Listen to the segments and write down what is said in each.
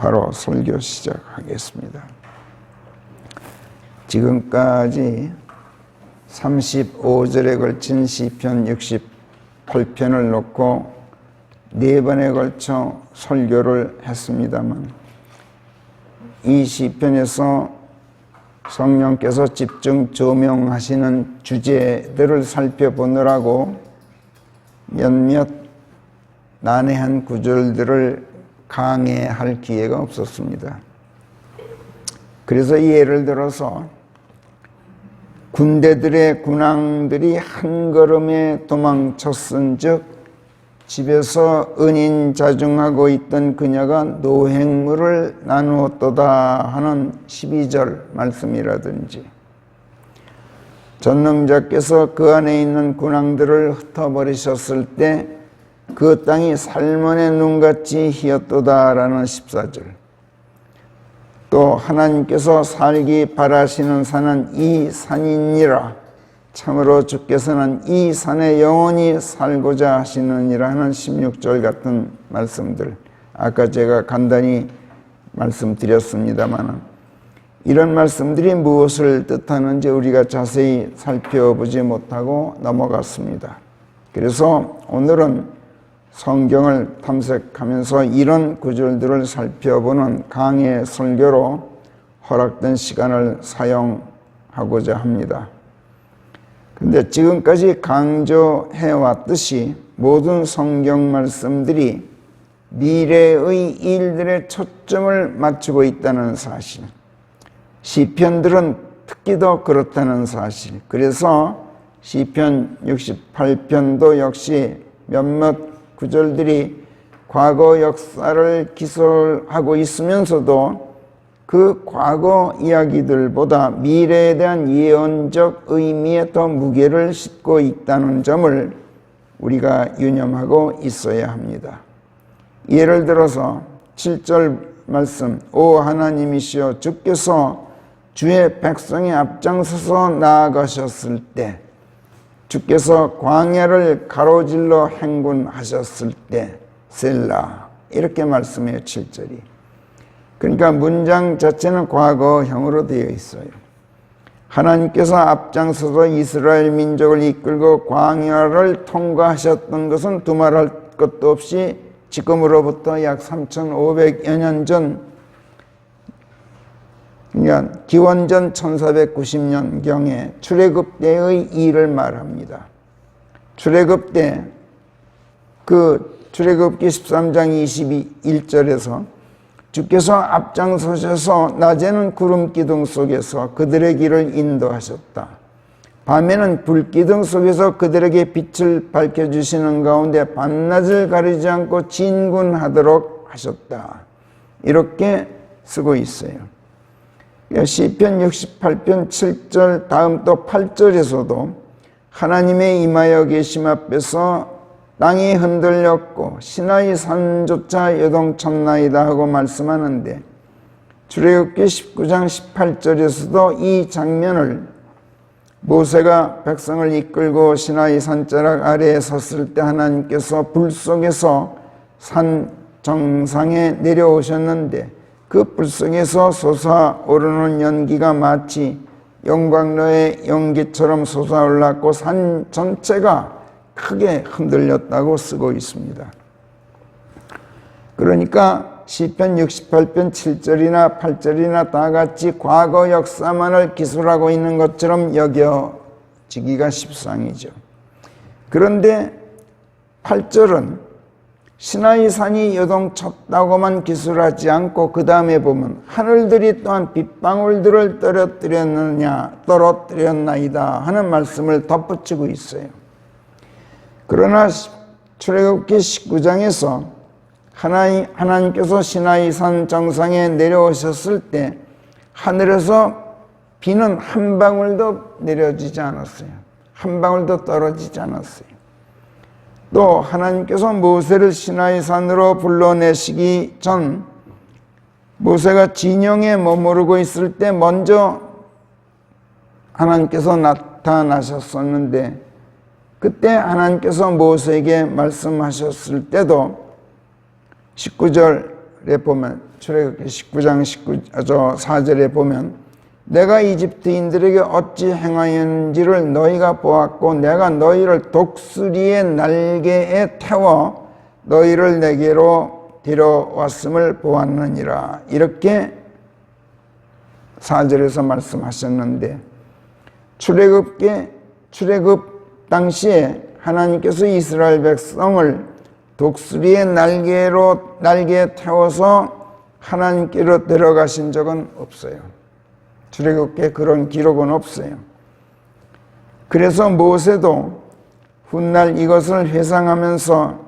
바로 설교 시작하겠습니다. 지금까지 35절에 걸친 시편 68편을 놓고 4번에 걸쳐 설교를 했습니다만, 이 시편에서 성령께서 집중 조명하시는 주제들을 살펴보느라고 몇몇 난해한 구절들을 강해할 기회가 없었습니다. 그래서 예를 들어서 군대들의 군왕들이 한 걸음에 도망쳤은즉 집에서 은인자중하고 있던 그녀가 노획물을 나누었도다 하는 12절 말씀이라든지, 전능자께서 그 안에 있는 군왕들을 흩어버리셨을 때 그 땅이 살몬의 눈같이 희었도다 라는 14절, 또 하나님께서 살기 바라시는 산은 이 산이니라, 참으로 주께서는 이 산에 영원히 살고자 하시느니라 하는 16절 같은 말씀들, 아까 제가 간단히 말씀드렸습니다만, 이런 말씀들이 무엇을 뜻하는지 우리가 자세히 살펴보지 못하고 넘어갔습니다. 그래서 오늘은 성경을 탐색하면서 이런 구절들을 살펴보는 강의 설교로 허락된 시간을 사용하고자 합니다. 근데 지금까지 강조해왔듯이 모든 성경 말씀들이 미래의 일들에 초점을 맞추고 있다는 사실, 시편들은 특히 더 그렇다는 사실, 그래서 시편 68편도 역시 몇몇 구절들이 과거 역사를 기술하고 있으면서도 그 과거 이야기들보다 미래에 대한 예언적 의미에 더 무게를 싣고 있다는 점을 우리가 유념하고 있어야 합니다. 예를 들어서 7절 말씀, 오 하나님이시여 주께서 주의 백성의 앞장서서 나아가셨을 때, 주께서 광야를 가로질러 행군하셨을 때 셀라, 이렇게 말씀해요. 7절이. 그러니까 문장 자체는 과거형으로 되어 있어요. 하나님께서 앞장서서 이스라엘 민족을 이끌고 광야를 통과하셨던 것은 두말할 것도 없이 지금으로부터 약 3,500여 년 전, 그러니까 기원전 1490년경에 출애굽 때의 일을 말합니다. 출애굽 때 그 출애굽기 13장 21절에서 주께서 앞장서셔서 낮에는 구름 기둥 속에서 그들의 길을 인도하셨다. 밤에는 불 기둥 속에서 그들에게 빛을 밝혀주시는 가운데 밤낮을 가리지 않고 진군하도록 하셨다. 이렇게 쓰고 있어요. 시편 68편 7절 다음 또 8절에서도 하나님의 임하여 계심 앞에서 땅이 흔들렸고 시나이 산조차 요동쳤나이다 하고 말씀하는데, 출애굽기 19장 18절에서도 이 장면을 모세가 백성을 이끌고 시나이 산자락 아래에 섰을 때 하나님께서 불 속에서 산 정상에 내려오셨는데 그 불 속에서 솟아오르는 연기가 마치 영광로의 연기처럼 솟아올랐고 산 전체가 크게 흔들렸다고 쓰고 있습니다. 그러니까 시편 68편 7절이나 8절이나 다 같이 과거 역사만을 기술하고 있는 것처럼 여겨지기가 십상이죠. 그런데 8절은 시나이 산이 요동쳤다고만 기술하지 않고 그 다음에 보면 하늘들이 또한 빗방울들을 떨어뜨렸나이다 하는 말씀을 덧붙이고 있어요. 그러나 출애굽기 19장에서 하나님께서 시나이 산 정상에 내려오셨을 때 하늘에서 비는 한 방울도 내려지지 않았어요. 한 방울도 떨어지지 않았어요. 또 하나님께서 모세를 시나이 산으로 불러내시기 전 모세가 진영에 머무르고 있을 때 먼저 하나님께서 나타나셨었는데, 그때 하나님께서 모세에게 말씀하셨을 때도 19절 보면 출애굽기 19장 4절에 보면 내가 이집트인들에게 어찌 행하였는지를 너희가 보았고 내가 너희를 독수리의 날개에 태워 너희를 내게로 데려왔음을 보았느니라. 이렇게 4절에서 말씀하셨는데 출애굽 당시에 하나님께서 이스라엘 백성을 독수리의 날개에 태워서 하나님께로 데려가신 적은 없어요. 출애굽기에 그런 기록은 없어요. 그래서 모세도 훗날 이것을 회상하면서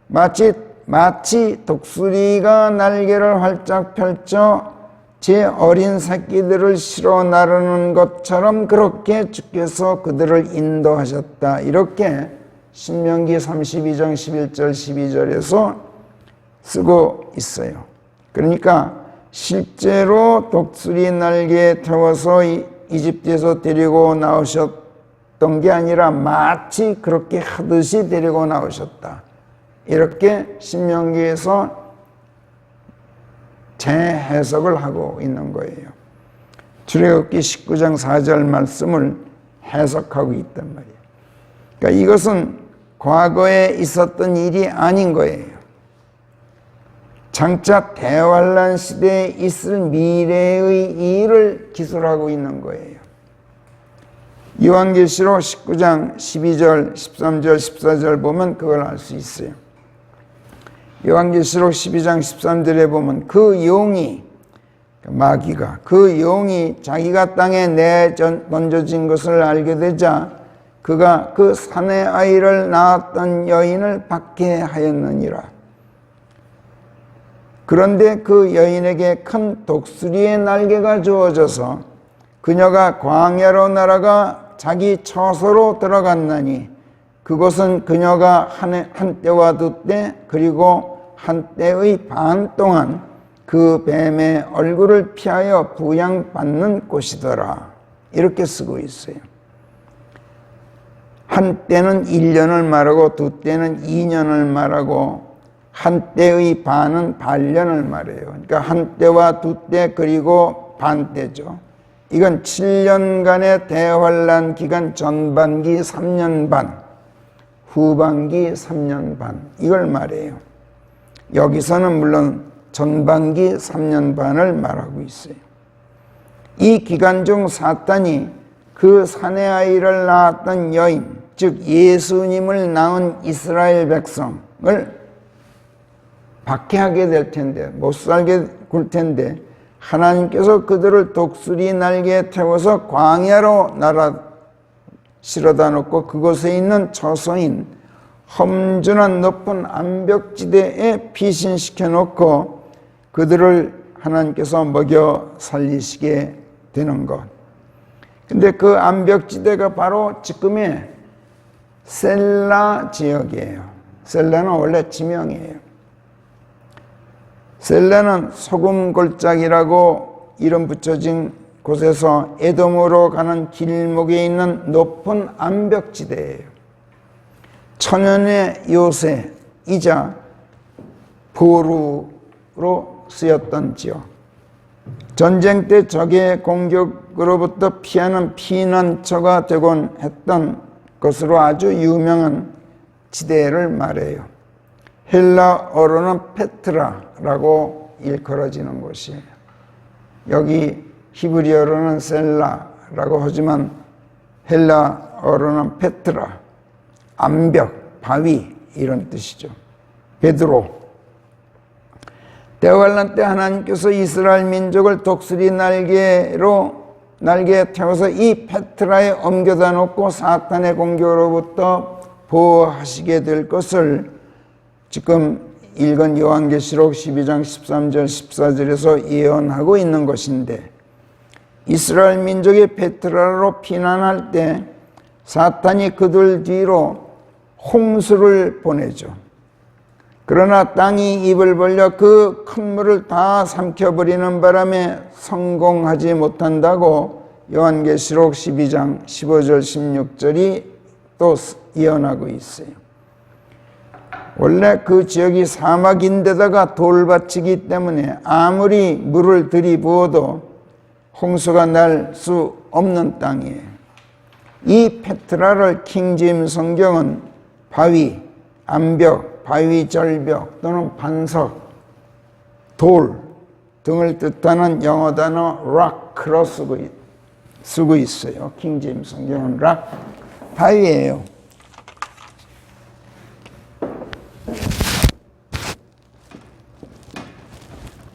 마치 독수리가 날개를 활짝 펼쳐 제 어린 새끼들을 실어 나르는 것처럼 그렇게 주께서 그들을 인도하셨다. 이렇게 신명기 32장 11절 12절에서 쓰고 있어요. 그러니까 실제로 독수리 날개에 태워서 이집트에서 데리고 나오셨던 게 아니라 마치 그렇게 하듯이 데리고 나오셨다. 이렇게 신명기에서 재해석을 하고 있는 거예요. 출애굽기 19장 4절 말씀을 해석하고 있단 말이에요. 그러니까 이것은 과거에 있었던 일이 아닌 거예요. 장차 대환란 시대에 있을 미래의 일을 기술하고 있는 거예요. 요한계시록 19장 12절, 13절, 14절 보면 그걸 알 수 있어요. 요한계시록 12장 13절에 보면 그 용이, 마귀가, 그 용이 자기가 땅에 내던져진 것을 알게 되자 그가 그 사내 아이를 낳았던 여인을 박해하였느니라. 그런데 그 여인에게 큰 독수리의 날개가 주어져서 그녀가 광야로 날아가 자기 처소로 들어갔나니 그곳은 그녀가 한때와 두때 그리고 한때의 반 동안 그 뱀의 얼굴을 피하여 부양받는 곳이더라. 이렇게 쓰고 있어요. 한때는 1년을 말하고 두때는 2년을 말하고 한때의 반은 반년을 말해요. 그러니까 한때와 두때 그리고 반때죠. 이건 7년간의 대환란 기간 전반기 3년 반, 후반기 3년 반 이걸 말해요. 여기서는 물론 전반기 3년 반을 말하고 있어요. 이 기간 중 사탄이 그 사내 아이를 낳았던 여인, 즉 예수님을 낳은 이스라엘 백성을 박해하게 될 텐데, 못 살게 굴 텐데 하나님께서 그들을 독수리 날개에 태워서 광야로 실어다 놓고 그곳에 있는 처소인 험준한 높은 암벽지대에 피신시켜 놓고 그들을 하나님께서 먹여 살리시게 되는 것. 근데 그 암벽지대가 바로 지금의 셀라 지역이에요. 셀라는 원래 지명이에요. 셀라는 소금골짜기라고 이름 붙여진 곳에서 에돔으로 가는 길목에 있는 높은 암벽지대예요. 천연의 요새이자 보루로 쓰였던 지역. 전쟁 때 적의 공격으로부터 피하는 피난처가 되곤 했던 것으로 아주 유명한 지대를 말해요. 헬라어로는 페트라라고 일컬어지는 곳이에요. 여기 히브리어로는 셀라라고 하지만 헬라어로는 페트라, 암벽, 바위 이런 뜻이죠. 베드로. 대환란 때 하나님께서 이스라엘 민족을 독수리 날개에 태워서 이 페트라에 옮겨다 놓고 사탄의 공격으로부터 보호하시게 될 것을 지금 읽은 요한계시록 12장 13절 14절에서 예언하고 있는 것인데, 이스라엘 민족이 페트라로 피난할 때 사탄이 그들 뒤로 홍수를 보내죠. 그러나 땅이 입을 벌려 그 큰 물을 다 삼켜버리는 바람에 성공하지 못한다고 요한계시록 12장 15절 16절이 또 예언하고 있어요. 원래 그 지역이 사막인데다가 돌밭이기 때문에 아무리 물을 들이부어도 홍수가 날 수 없는 땅이에요. 이 페트라를 킹제임스 성경은 바위, 암벽, 바위 절벽 또는 반석, 돌 등을 뜻하는 영어 단어 rock로 쓰고 있어요. 킹제임스 성경은 rock, 바위예요.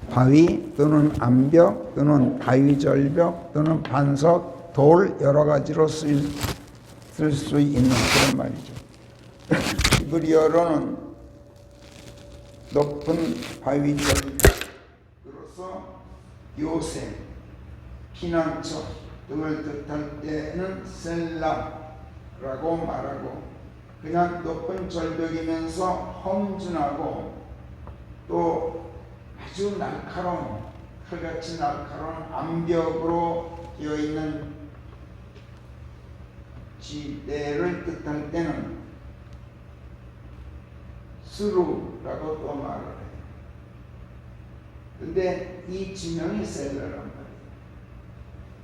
바위 또는 암벽 또는 바위절벽 또는 반석, 돌 여러 가지로 쓸 수 있는 그런 말이죠. 히브리어로는 높은 바위절벽으로서 요새, 피난처 등을 뜻할 때는 셀라라고 말하고, 그냥 높은 절벽이면서 험준하고 또 아주 날카로운, 칼같이 날카로운 암벽으로 되어 있는 지대를 뜻할 때는 스루라고 또 말을 해요. 근데 이 지명이 셀라란 말이에요.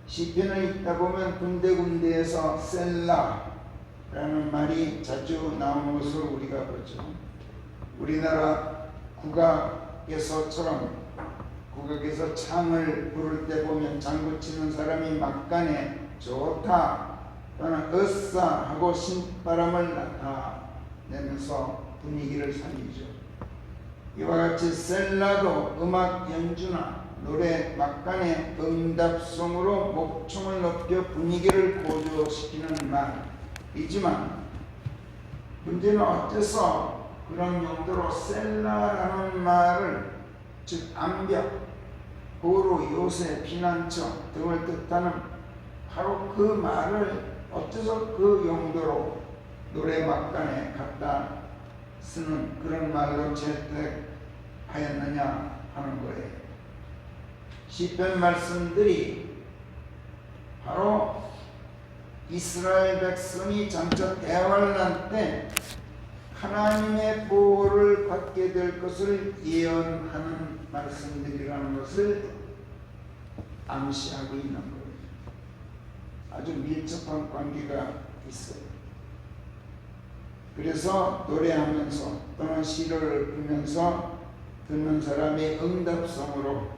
시편에 있다 보면 군데군데에서 셀라라는 말이 자주 나오는 것을 우리가 보죠. 우리나라 국악에서 창을 부를 때 보면 장구 치는 사람이 막간에 좋다 또는 으싸 하고 신바람을 나타내면서 분위기를 살리죠. 이와 같이 셀라도 음악 연주나 노래 막간의 응답성으로 목청을 높여 분위기를 고조시키는 말이지만, 문제는 어째서 그런 용도로 셀라라는 말을, 즉 암벽, 보루, 요새, 피난처 등을 뜻하는 바로 그 말을 어째서 그 용도로 노래 막간에 갖다 쓰는 그런 말로 채택하였느냐 하는 거예요. 시편 말씀들이 바로 이스라엘 백성이 장차 대환란 때 하나님의 보호를 받게 될 것을 예언하는 말씀들이라는 것을 암시하고 있는 거예요. 아주 밀접한 관계가 있어요. 그래서 노래하면서 또는 시를 읽으면서 듣는 사람의 응답성으로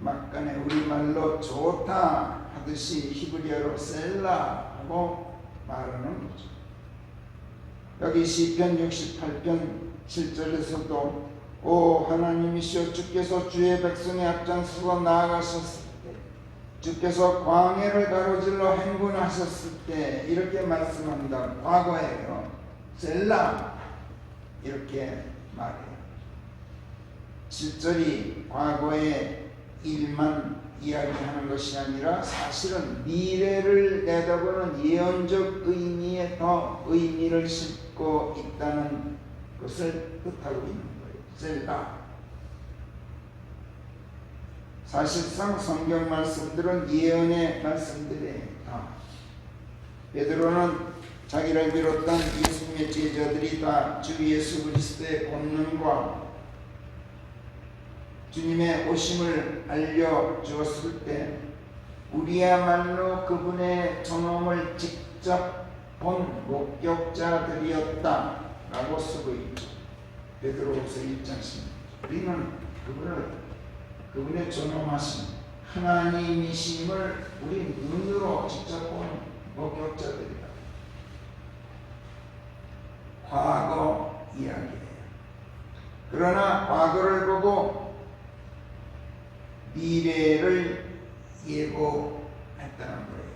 막간에 우리말로 좋다 하듯이 히브리어로 셀라 하고 말하는 거죠. 여기 시편 68편 7절에서도 오 하나님이시여, 주께서 주의 백성의 앞장서서 나아가셨을 때, 주께서 광야를 가로질러 행군하셨을 때, 이렇게 말씀합니다. 과거예요. 셀라 이렇게 말해요. 7절이 과거의 일만 이야기하는 것이 아니라 사실은 미래를 내다보는 예언적 의미에 더 의미를 싣고 있다는 것을 뜻하고 있는 거예요. 셀라. 사실상 성경 말씀들은 예언의 말씀들이에요. 베드로는 자기를 비롯한 예수님의 제자들이 다 주 예수 그리스도의 권능과 주님의 오심을 알려주었을 때 우리야말로 그분의 존엄을 직접 본 목격자들이었다 라고 쓰고 있죠. 베드로후서 1장 10절. 우리는 그분의 존엄하신 하나님이심을 우리 눈으로 직접 본 목격자들이다. 과거 이야기예요. 그러나 과거를 보고 미래를 예고했다는 거예요.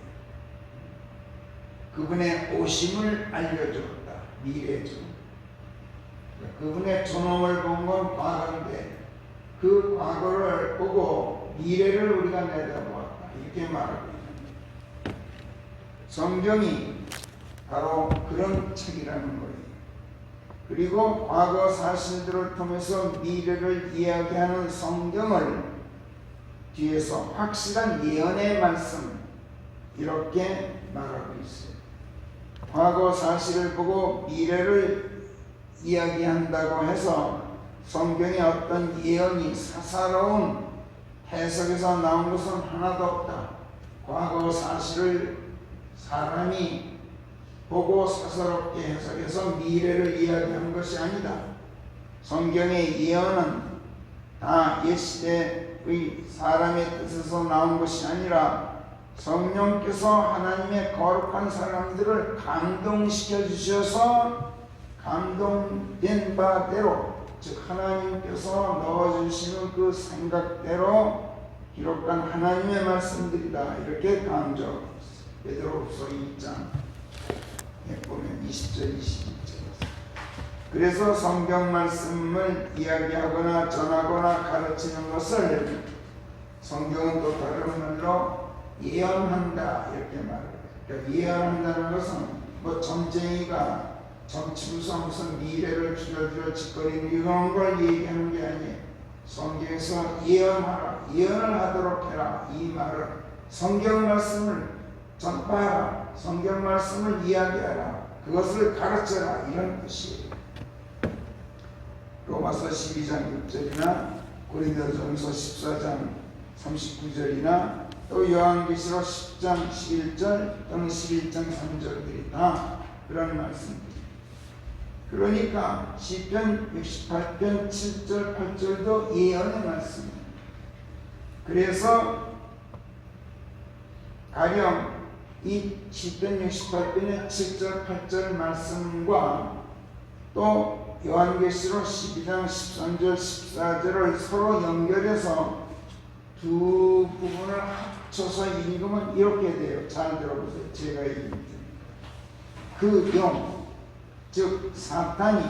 그분의 오심을 알려주었다. 미래죠. 그분의 존엄을 본 건 과거인데 그 과거를 보고 미래를 우리가 내다보았다. 이렇게 말하고 있는 거예요. 성경이 바로 그런 책이라는 거예요. 그리고 과거 사실들을 통해서 미래를 이야기하는 성경을 뒤에서 확실한 예언의 말씀 이렇게 말하고 있어요. 과거 사실을 보고 미래를 이야기한다고 해서 성경에 어떤 예언이 사사로운 해석에서 나온 것은 하나도 없다. 과거 사실을 사람이 보고 사사롭게 해석해서 미래를 이야기한 것이 아니다. 성경의 예언은 다 옛시대의 사람의 뜻에서 나온 것이 아니라 성령께서 하나님의 거룩한 사람들을 감동시켜 주셔서 감동된 바대로, 즉 하나님께서 넣어주시는 그 생각대로 기록한 하나님의 말씀들이다. 이렇게 강조하고 있습니다. 베드로후서 2장에 보면 20절 21절. 그래서 성경 말씀을 이야기하거나 전하거나 가르치는 것을 성경은 또 다른 말로 예언한다 이렇게 말해요. 그러니까 예언한다는 것은 뭐 점쟁이가 점치면서 무슨 미래를 주저주저 짓거리는 이런 걸 얘기하는 게 아니에요. 성경에서 예언하라, 예언을 하도록 해라, 이 말은 성경 말씀을 전파하라, 성경 말씀을 이야기하라, 그것을 가르쳐라, 이런 뜻이에요. 로마서 12장 6절이나 고린도전서 14장 39절이나 또 요한계시록 10장 11절 또는 11장 3절들이 다 그런 말씀입니다. 그러니까 시편 68편 7절 8절도 예언의 말씀입니다. 그래서 가령 이 시편 68편의 7절 8절 말씀과 또 요한계시록 12장 13절 14절을 서로 연결해서 두 부분을 합쳐서 읽으면 이렇게 돼요. 잘 들어보세요. 제가 읽을 때 그 영, 즉 사탄이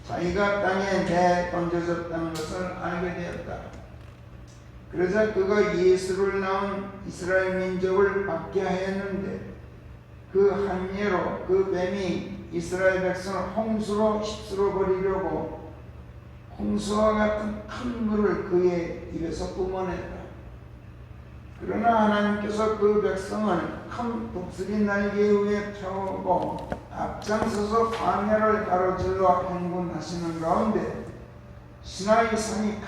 자기가 땅에 내던져졌다는 것을 알게 되었다. 그러자 그가 예수를 낳은 이스라엘 민족을 받게 하였는데 그 한 예로 그 뱀이 이스라엘 백성을 홍수로 휩쓸어 버리려고 홍수와 같은 큰 물을 그의 입에서 뿜어냈다. 그러나 하나님께서 그 백성을 큰 독수리 날개 위에 태우고 앞장서서 광야를 가로질러 행군하시는 가운데 시나이 산이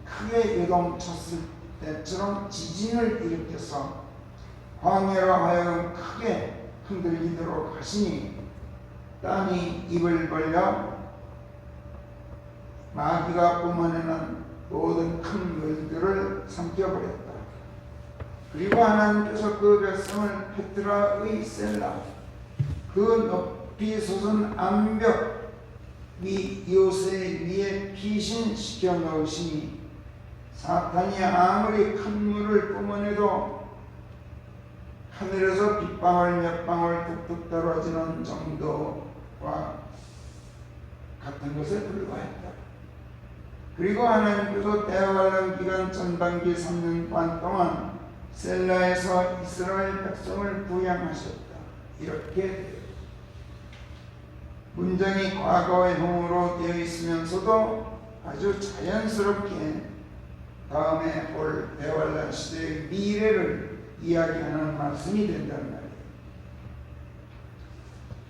크게 요동쳤을 때처럼 지진을 일으켜서 광야로 하여금 크게 흔들리도록 하시니 땅이 입을 벌려 마귀가 뿜어내는 모든 큰 물들을 삼켜버렸다. 그리고 하나님께서 그 백성을 페트라의 셀라, 그 높이 솟은 암벽 위 요새 위에 피신시켜 넣으시니 사탄이 아무리 큰 물을 뿜어내도 하늘에서 빗방울 몇 방울 뚝뚝 떨어지는 정도와 같은 것에 불과했다. 그리고 하나님께서 대환란 기간 전반기 3년반 동안 셀라에서 이스라엘 백성을 부양하셨다. 이렇게 문장이 과거의 형으로 되어 있으면서도 아주 자연스럽게 다음에 올 대환란 시대의 미래를 이야기하는 말씀이 된다는 말이에요.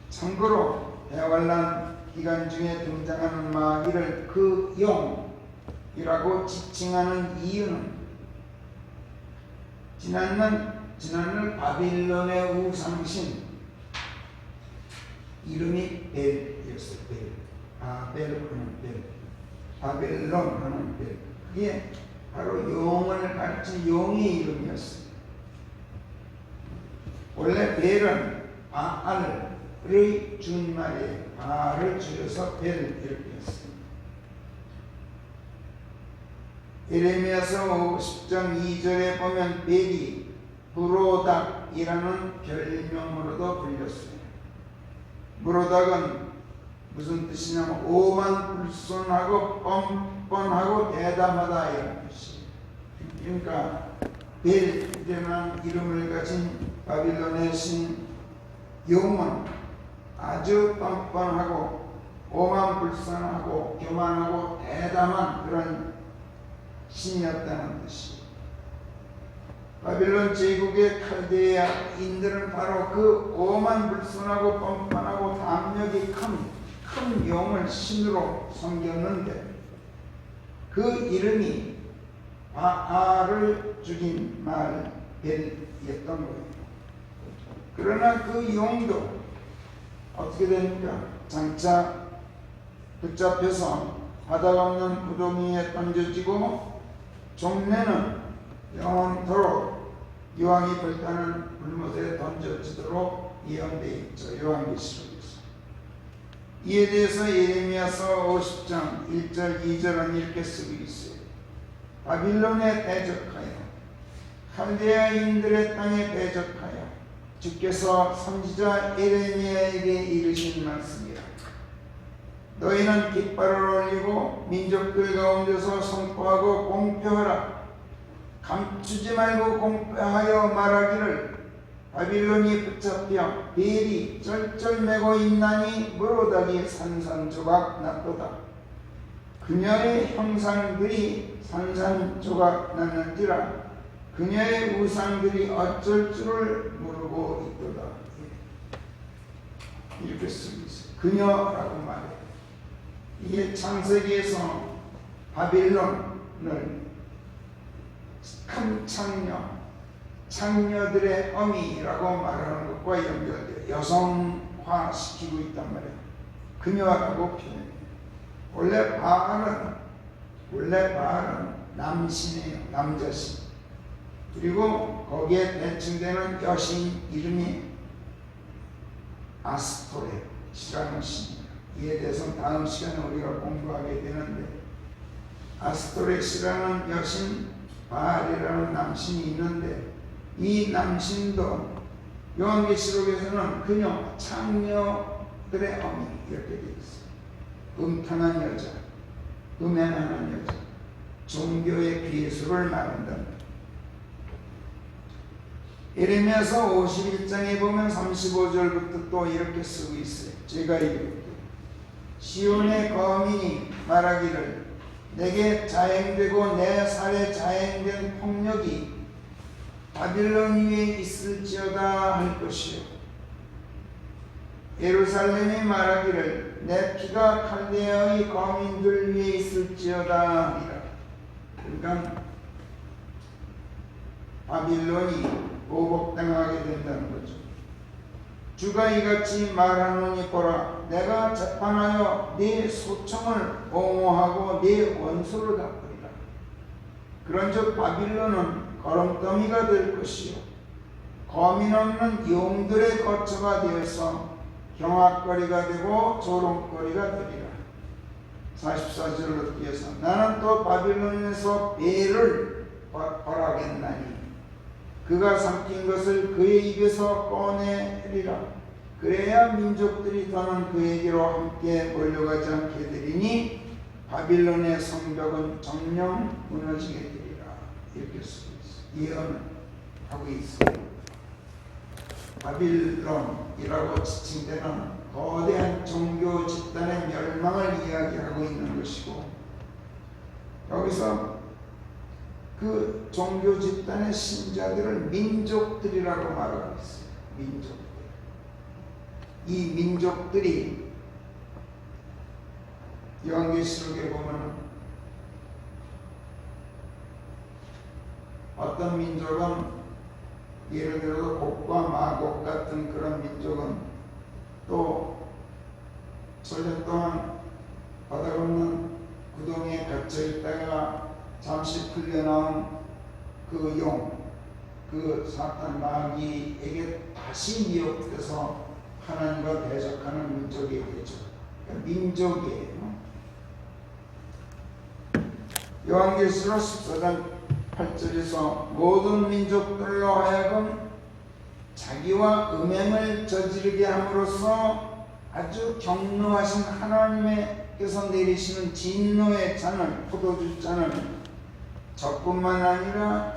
참고로 대환란 기간 중에 등장하는 마귀를 그 영이라고 지칭하는 이유는 지난날 바빌론의 우상신 이름이 벨이었어요. 바벨론 하는 벨. 그게 바로 용을 가르친 용의 이름이었어요. 원래 벨은 바알의 준말이에요. 바알을 줄여서 벨 이렇게 했어요. 예레미야서 50장 2절에 보면 벨이 무로닥이라는 별명으로도 불렸어요. 무로닥은 무슨 뜻이냐면 오만불손하고 뻔뻔하고 대담하다 이런 뜻이에요. 그러니까 벨이라는 이름을 가진 바빌론의 신 용은 아주 뻔뻔하고 오만불손하고 교만하고 대담한 그런 신이었다는 뜻이에요. 바빌론 제국의 칼데아인들은 바로 그 오만불손하고 뻔뻔하고 담력이 큰 큰 용을 신으로 섬겼는데 그 이름이 바알을 죽인 말벨이었던 거예요. 그러나 그 용도 어떻게 됩니까? 장차 붙잡혀서 바닥 없는 구덩이에 던져지고 종래는 영원토록 유황이 불타는 불못에 던져지도록 예언되어 있죠. 요한계시록에서. 이에 대해서 예레미야서 50장 1절 2절은 이렇게 쓰고 있어요. 바빌론에 대적하여 칼데아인들의 땅에 대적하여 주께서 선지자 예레미야에게 이르신 말씀이라. 너희는 깃발을 올리고 민족들 가운데서 선포하고 공표하라. 감추지 말고 공표하여 말하기를 바빌론이 붙잡혀 벨이 쩔쩔매고 있나니 무로닥이 산산조각 났도다. 그녀의 형상들이 산산조각 났는지라 그녀의 우상들이 어쩔 줄을 모르고 있도다. 이렇게 쓰고 있어요. 그녀라고 말해요. 이게 창세기에서 바빌론을 큰 창녀들의 어미라고 말하는 것과 연결돼요. 여성화시키고 있단 말이에요. 그녀라고 표현해요. 원래 바알은 남신이에요. 남자신. 그리고 거기에 대칭되는 여신 이름이 아스토렛이라는 신입니다. 이에 대해서는 다음 시간에 우리가 공부하게 되는데, 아스토렛이라는 여신, 바알이라는 남신이 있는데, 이 남신도 요한계시록에서는 그녀, 창녀들의 어미 이렇게 되어 있어요. 음탕한 여자, 음행하는 여자, 종교의 비수를 말한다. 예레미야서 51장에 보면 35절부터 또 이렇게 쓰고 있어요. 제가 읽을게요. 시온의 거민이 말하기를 내게 자행되고 내 살에 자행된 폭력이 바빌론 위에 있을지어다 할 것이요. 예루살렘이 말하기를 내 피가 칼데아의 거민들 위에 있을지어다 하리라. 그러니까 바빌론이 보복당하게 된다는 거죠. 주가 이같이 말하노니 보라, 내가 재판하여 네 소청을 옹호하고 네 원수를 갚으리라. 그런즉 바빌론은 거름더미가 될 것이요 거민 없는 용들의 거처가 되어서 경악거리가 되고 조롱거리가 되리라. 44절로 뛰어서 나는 또 바빌론에서 배를 벌하겠나니 그가 삼킨 것을 그의 입에서 꺼내리라. 그래야 민족들이 더는 그에게로 함께 몰려가지 않게 되리니 바빌론의 성벽은 정령 무너지게 되리라. 이렇게 쓰고 있어요. 예언하고 있어요. 바빌론이라고 지칭되는 거대한 종교 집단의 멸망을 이야기하고 있는 것이고, 여기서 그 종교 집단의 신자들을 민족들이라고 말하고 있어요. 민족들. 이 민족들이 요한계시록에 보면 어떤 민족은 예를 들어서 곡과 마곡 같은 그런 민족은 또 천년 동안 바닥 없는 구덩이에 갇혀 있다가 잠시 풀려나온 그 용, 그 사탄 마귀에게 다시 미혹돼서 하나님과 대적하는 민족이 되죠. 그러니까 민족이에요. 요한계시록 14장 8절에서 모든 민족들로 하여금 자기와 음행을 저지르게 함으로써 아주 경노하신 하나님께서 내리시는 진노의 잔을, 포도주 잔을 저뿐만 아니라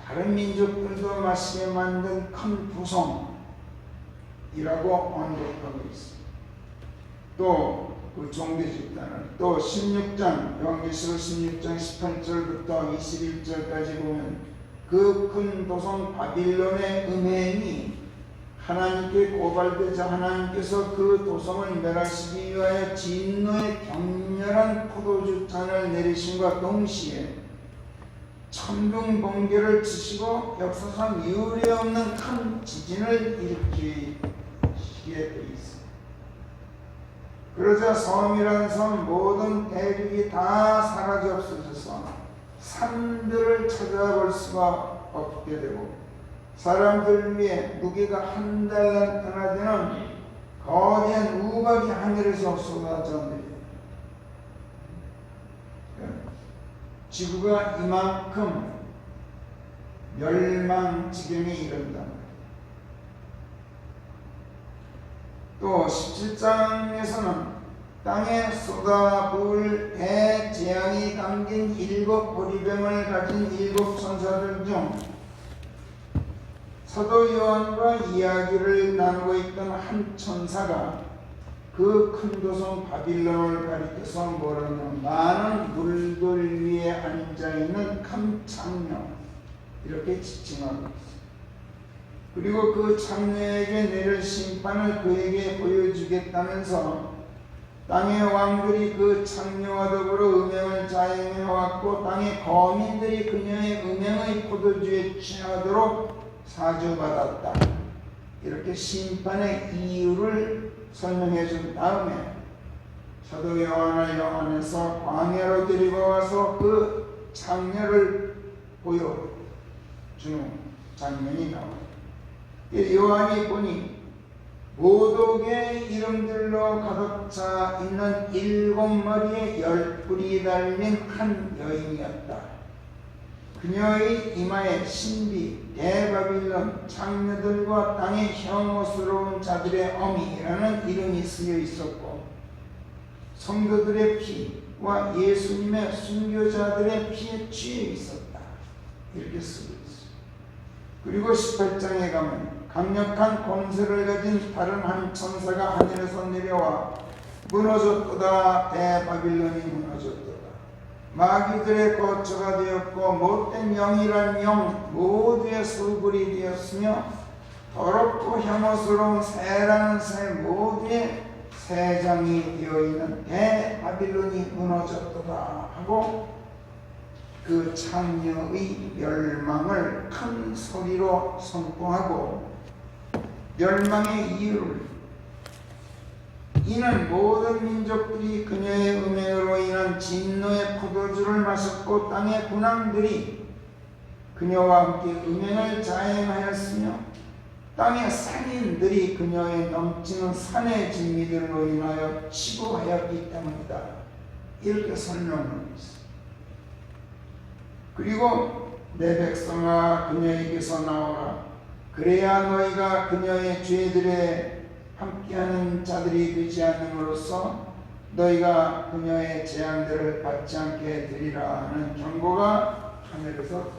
다른 민족들도 마시게 만든 큰 부송이라고 언급하고 있습니다. 또 그 종교 집단을 또 16장 요한계시록 16장 18절부터 21절까지 보면 그 큰 도성 바빌론의 음행이 하나님께 고발되자 하나님께서 그 도성을 멸하시기 위하여 진노의 격렬한 포도주 잔을 내리심과 동시에 천둥 번개를 치시고 역사상 유례없는 큰 지진을 일으키게 되어 있습니다. 그러자 섬이라는 섬 모든 대륙이 다 사라져 없어져서 산들을 찾아볼 수가 없게 되고 사람들 위에 무게가 한 달란트나 되는 거대한 우박이 하늘에서 쏟아져 내립니다. 지구가 이만큼 멸망 지경에 이른다. 또 17장에서는 땅에 쏟아부을 대재앙이 담긴 7 보리병을 가진 7 천사들 중 사도 요한과 이야기를 나누고 있던 한 천사가 그 큰 도성 바빌론을 가리켜서 뭐라는 많은 물들 위에 앉아있는 큰 창녀 이렇게 지칭하고 있습니다. 그리고 그 창녀에게 내릴 심판을 그에게 보여주겠다면서 땅의 왕들이 그 창녀와 더불어 음행을 자행해왔고 땅의 거민들이 그녀의 음행의 포도주에 취하도록 사주받았다. 이렇게 심판의 이유를 설명해 준 다음에 사도 요한을 요한에서 광야로 데리고 와서 그 창녀를 보여주는 장면이 나옵니다. 요한이 보니 모독의 이름들로 가득 차 있는 7머리의 10뿔이 달린 한 여인이었다. 그녀의 이마에 신비, 대바빌론, 창녀들과 땅의 혐오스러운 자들의 어미라는 이름이 쓰여 있었고 성도들의 피와 예수님의 순교자들의 피에 취해 있었다. 이렇게 쓰고 있어요. 그리고 18장에 가면 강력한 권세를 가진 다른 한 천사가 하늘에서 내려와 무너졌도다. 대바빌론이 무너졌도다. 마귀들의 거처가 되었고 못된 영이란 영 모두의 술불이 되었으며 더럽고 혐오스러운 새라는 새 모두의 새장이 되어있는 대바빌론이 무너졌도다 하고 그 창녀의 멸망을 큰 소리로 선포하고 멸망의 이유를 이는 모든 민족들이 그녀의 음행으로 인한 진노의 포도주를 마셨고 땅의 군왕들이 그녀와 함께 음행을 자행하였으며 땅의 상인들이 그녀의 넘치는 산의 진미들로 인하여 치부하였기 때문이다. 이렇게 설명하고 있습니다. 그리고 내 백성아 그녀에게서 나오라. 그래야 너희가 그녀의 죄들에 함께하는 자들이 되지 않음으로써 너희가 그녀의 재앙들을 받지 않게 되리라는 경고가 하늘에서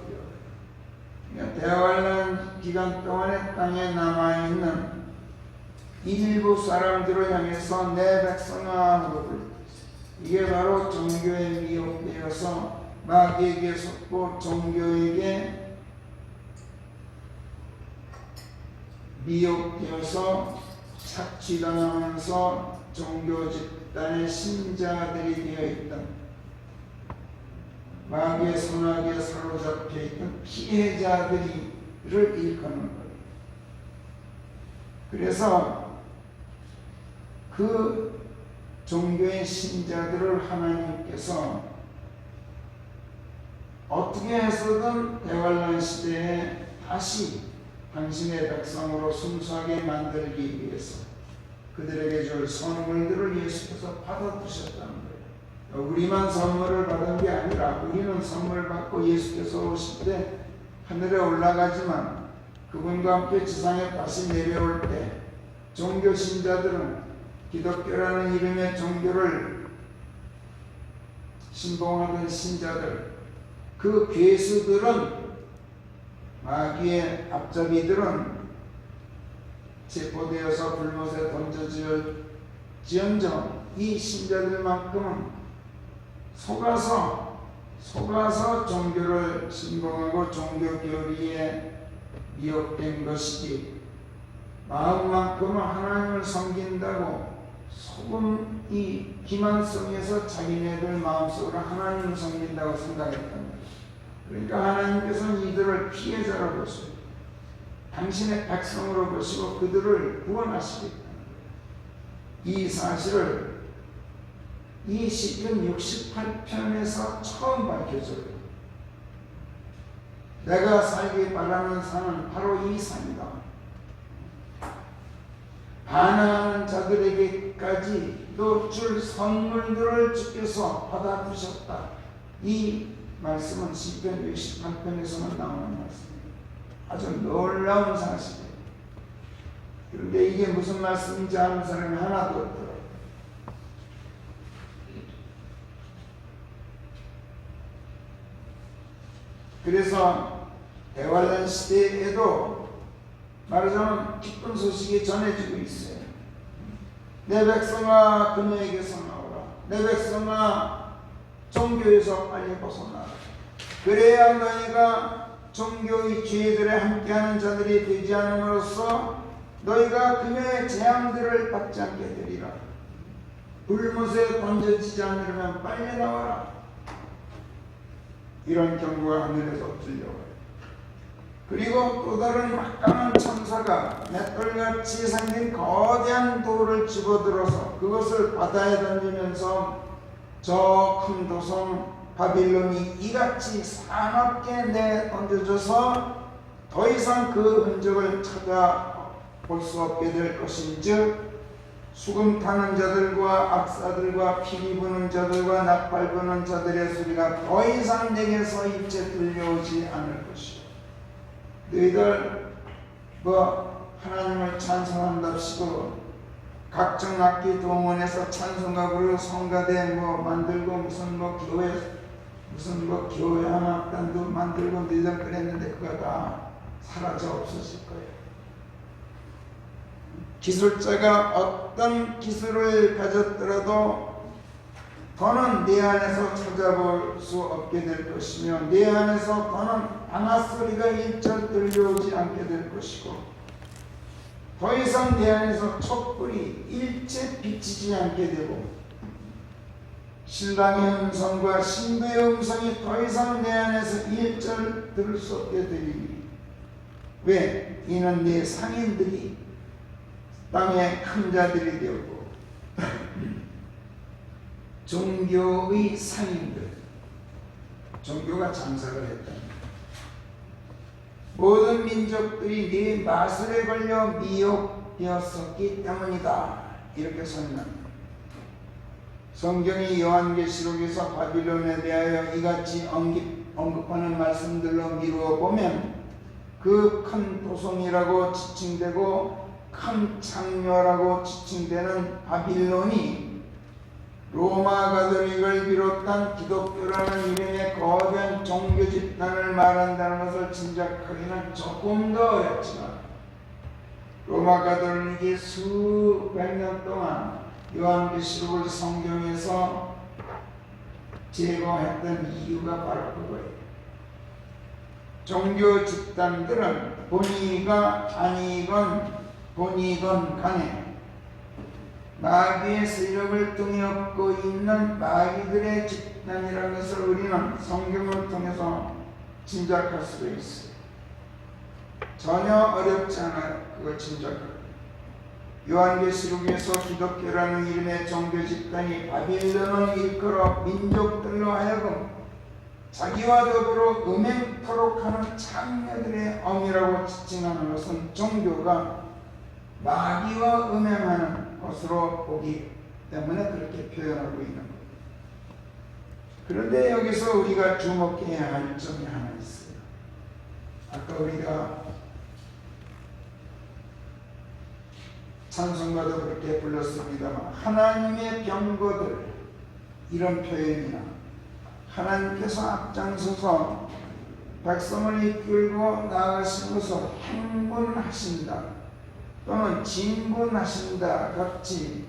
들려요. 대환란 기간 동안에 땅에 남아있는 일부 사람들을 향해서 내 백성아 하고 불렀어요. 이게 바로 종교에 미혹되어서 마귀에게 속고 종교에게 미혹되어서 착취당하면서 종교 집단의 신자들이 되어 있던 마귀의 선악에 사로잡혀 있던 피해자들을 일컫는 거예요. 그래서 그 종교의 신자들을 하나님께서 어떻게 해서든 대환란 시대에 다시 당신의 백성으로 순수하게 만들기 위해서 그들에게 줄 선물들을 예수께서 받아두셨다는 거예요. 우리만 선물을 받은 게 아니라 우리는 선물 받고 예수께서 오실 때 하늘에 올라가지만 그분과 함께 지상에 다시 내려올 때 종교 신자들은 기독교라는 이름의 종교를 신봉하던 신자들 그 괴수들은 마귀의 앞잡이들은 체포되어서 불못에 던져질지언정 이 신자들만큼은 속아서 종교를 신봉하고 종교 교리에 미혹된 것이지 마음만큼은 하나님을 섬긴다고 소금이 기만 속에서 자기네들 마음속으로 하나님을 섬긴다고 생각했단 말이에요. 그러니까 하나님께서는 이들을 피해자로 보시고 당신의 백성으로 보시고 그들을 구원하시겠다. 이 사실을 이 시편 68편에서 처음 밝혀줘요. 내가 살기 바라는 산은 바로 이 산이다. 반항하는 자들에게까지 또 줄 선물들을 주께서 받아두셨다. 이 말씀은 시편 68편에서만 나오는 말씀입니다. 아주 놀라운 사실이에요. 그런데 이게 무슨 말씀인지 아는 사람이 하나도 없더라고요. 그래서 대환란 시대에도 말하자면 기쁜 소식이 전해지고 있어요. 내 백성아 그녀에게서 나오라. 내 백성아 종교에서 빨리 벗어나라. 그래야 너희가 종교의 죄들에 함께하는 자들이 되지 않음으로써 너희가 그녀의 재앙들을 받지 않게 되리라. 불못에 던져지지 않으려면 빨리 나와라. 이런 경고가 하늘에서 들려와요. 그리고 또 다른 막강한 천사가 맷돌같이 생긴 거대한 돌을 집어들어서 그것을 바다에 던지면서 저 큰 도성 바빌론이 이같이 사납게 내던져져서 더 이상 그 흔적을 찾아볼 수 없게 될 것인즉 수금 타는 자들과 악사들과 피리 부는 자들과 나팔 부는 자들의 소리가 더 이상 내게서 입체 들려오지 않을 것이요. 너희들 하나님을 찬송한답시고 각종 악기 동원해서 찬송가 부르고 성가대 만들고 무슨 교회 음악단도 만들고 늘려 그랬는데 그거 다 사라져 없어질 거예요. 기술자가 어떤 기술을 가졌더라도 더는 내 안에서 찾아볼 수 없게 될 것이며 내 안에서 더는 방아소리가 일절 들려오지 않게 될 것이고 더 이상 내 안에서 촛불이 일체 비치지 않게 되고 신랑의 음성과 신부의 음성이 더 이상 내 안에서 일절 들을 수 없게 되리니 왜? 이는 내 상인들이 땅의 큰 자들이 되었고 종교의 상인들, 종교가 장사를 했답니다. 모든 민족들이 네 마술에 걸려 미혹되었었기 때문이다. 이렇게 설명합니다. 성경이 요한계시록에서 바빌론에 대하여 이같이 언급하는 말씀들로 미루어 보면 그 큰 도성이라고 지칭되고 큰 창녀라고 지칭되는 바빌론이 로마 가톨릭을 비롯한 기독교라는 이름의 거대한 종교 집단을 말한다는 것을 짐작하기는 조금 더 어렵지만 로마 가톨릭이 수백 년 동안 요한계시록을 성경에서 제거했던 이유가 바로 그거예요. 종교 집단들은 본이건 간에 마귀의 세력을 등에 업고 있는 마귀들의 집단이라는 것을 우리는 성경을 통해서 짐작할 수가 있어요. 전혀 어렵지 않아요. 그걸 짐작하기. 요한계시록에서 기독교라는 이름의 종교 집단이 바빌론을 일컬어 민족들로 하여금 자기와 더불어 음행토록 하는 창녀들의 엄이라고 지칭하는 것은 종교가 마귀와 음행하는 것으로 보기 때문에 그렇게 표현하고 있는 거예요. 그런데 여기서 우리가 주목해야 할 점이 하나 있어요. 아까 우리가 찬송가도 그렇게 불렀습니다만 하나님의 병거들 이런 표현이나 하나님께서 앞장서서 백성을 이끌고 나아가신 것을 행군하신다 또는 진군하신다 같이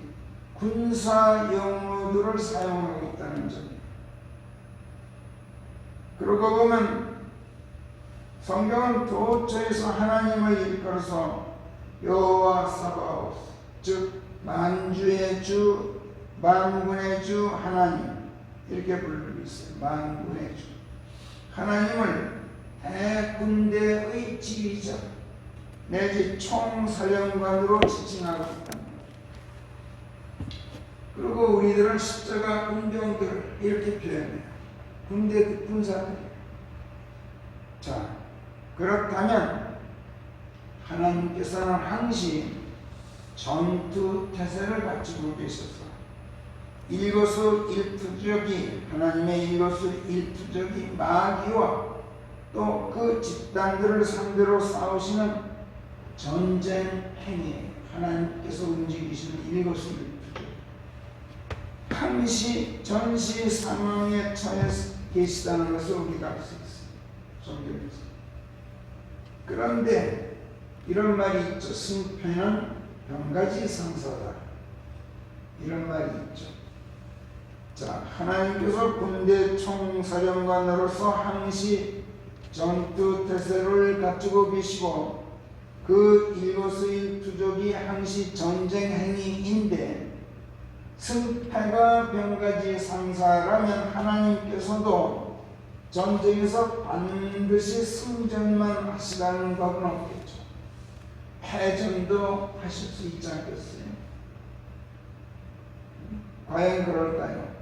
군사 용어들을 사용하고 있다는 점이에요. 그러고 보면 성경은 도처에서 하나님을 일컬어서 여호와 사바오스, 즉 만주의 주, 만군의 주 하나님, 이렇게 부르고 있어요. 만군의 주 하나님을 대군대의 지휘자 내지 총사령관으로 지칭하고 있다. 그리고 우리들은 십자가 군병들을 이렇게 표현해요. 군대 군사들이에요. 자, 그렇다면 하나님께서는 항시 전투 태세를 갖추고 계셔서 일거수일투족이, 하나님의 일거수일투족이 마귀와 또 그 집단들을 상대로 싸우시는 전쟁 행위, 하나님께서 움직이시는 일거수일투족, 항시 전시 상황에 처해 계시다는 것을 우리가 알 수 있어요. 성경에서. 그런데 이런 말이 있죠. 승패는 병가지 상사다, 이런 말이 있죠. 자, 하나님께서 군대 총사령관으로서 항시 전투 태세를 갖추고 계시고 그 일거수일투족이 항시 전쟁 행위인데, 승패가 병가지 상사라면 하나님께서도 전쟁에서 반드시 승전만 하시라는 법은 없겠죠. 패전도 하실 수 있지 않겠어요? 과연 그럴까요?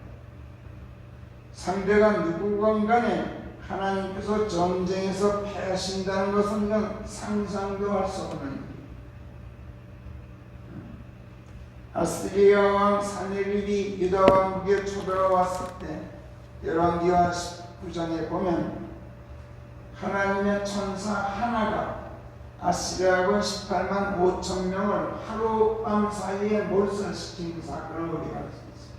상대가 누구건 간에 하나님께서 전쟁에서 패하신다는 것은 이건 상상도 할 수 없는 일이에요. 아스리아 왕 사네립이 유다 왕국에 쳐들어왔을 때 열왕기하 19장에 보면 하나님의 천사 하나가 아시리아군 18만 5천 명을 하룻밤 사이에 몰살시킨 그 사건을 우리가 알 수 있습니다.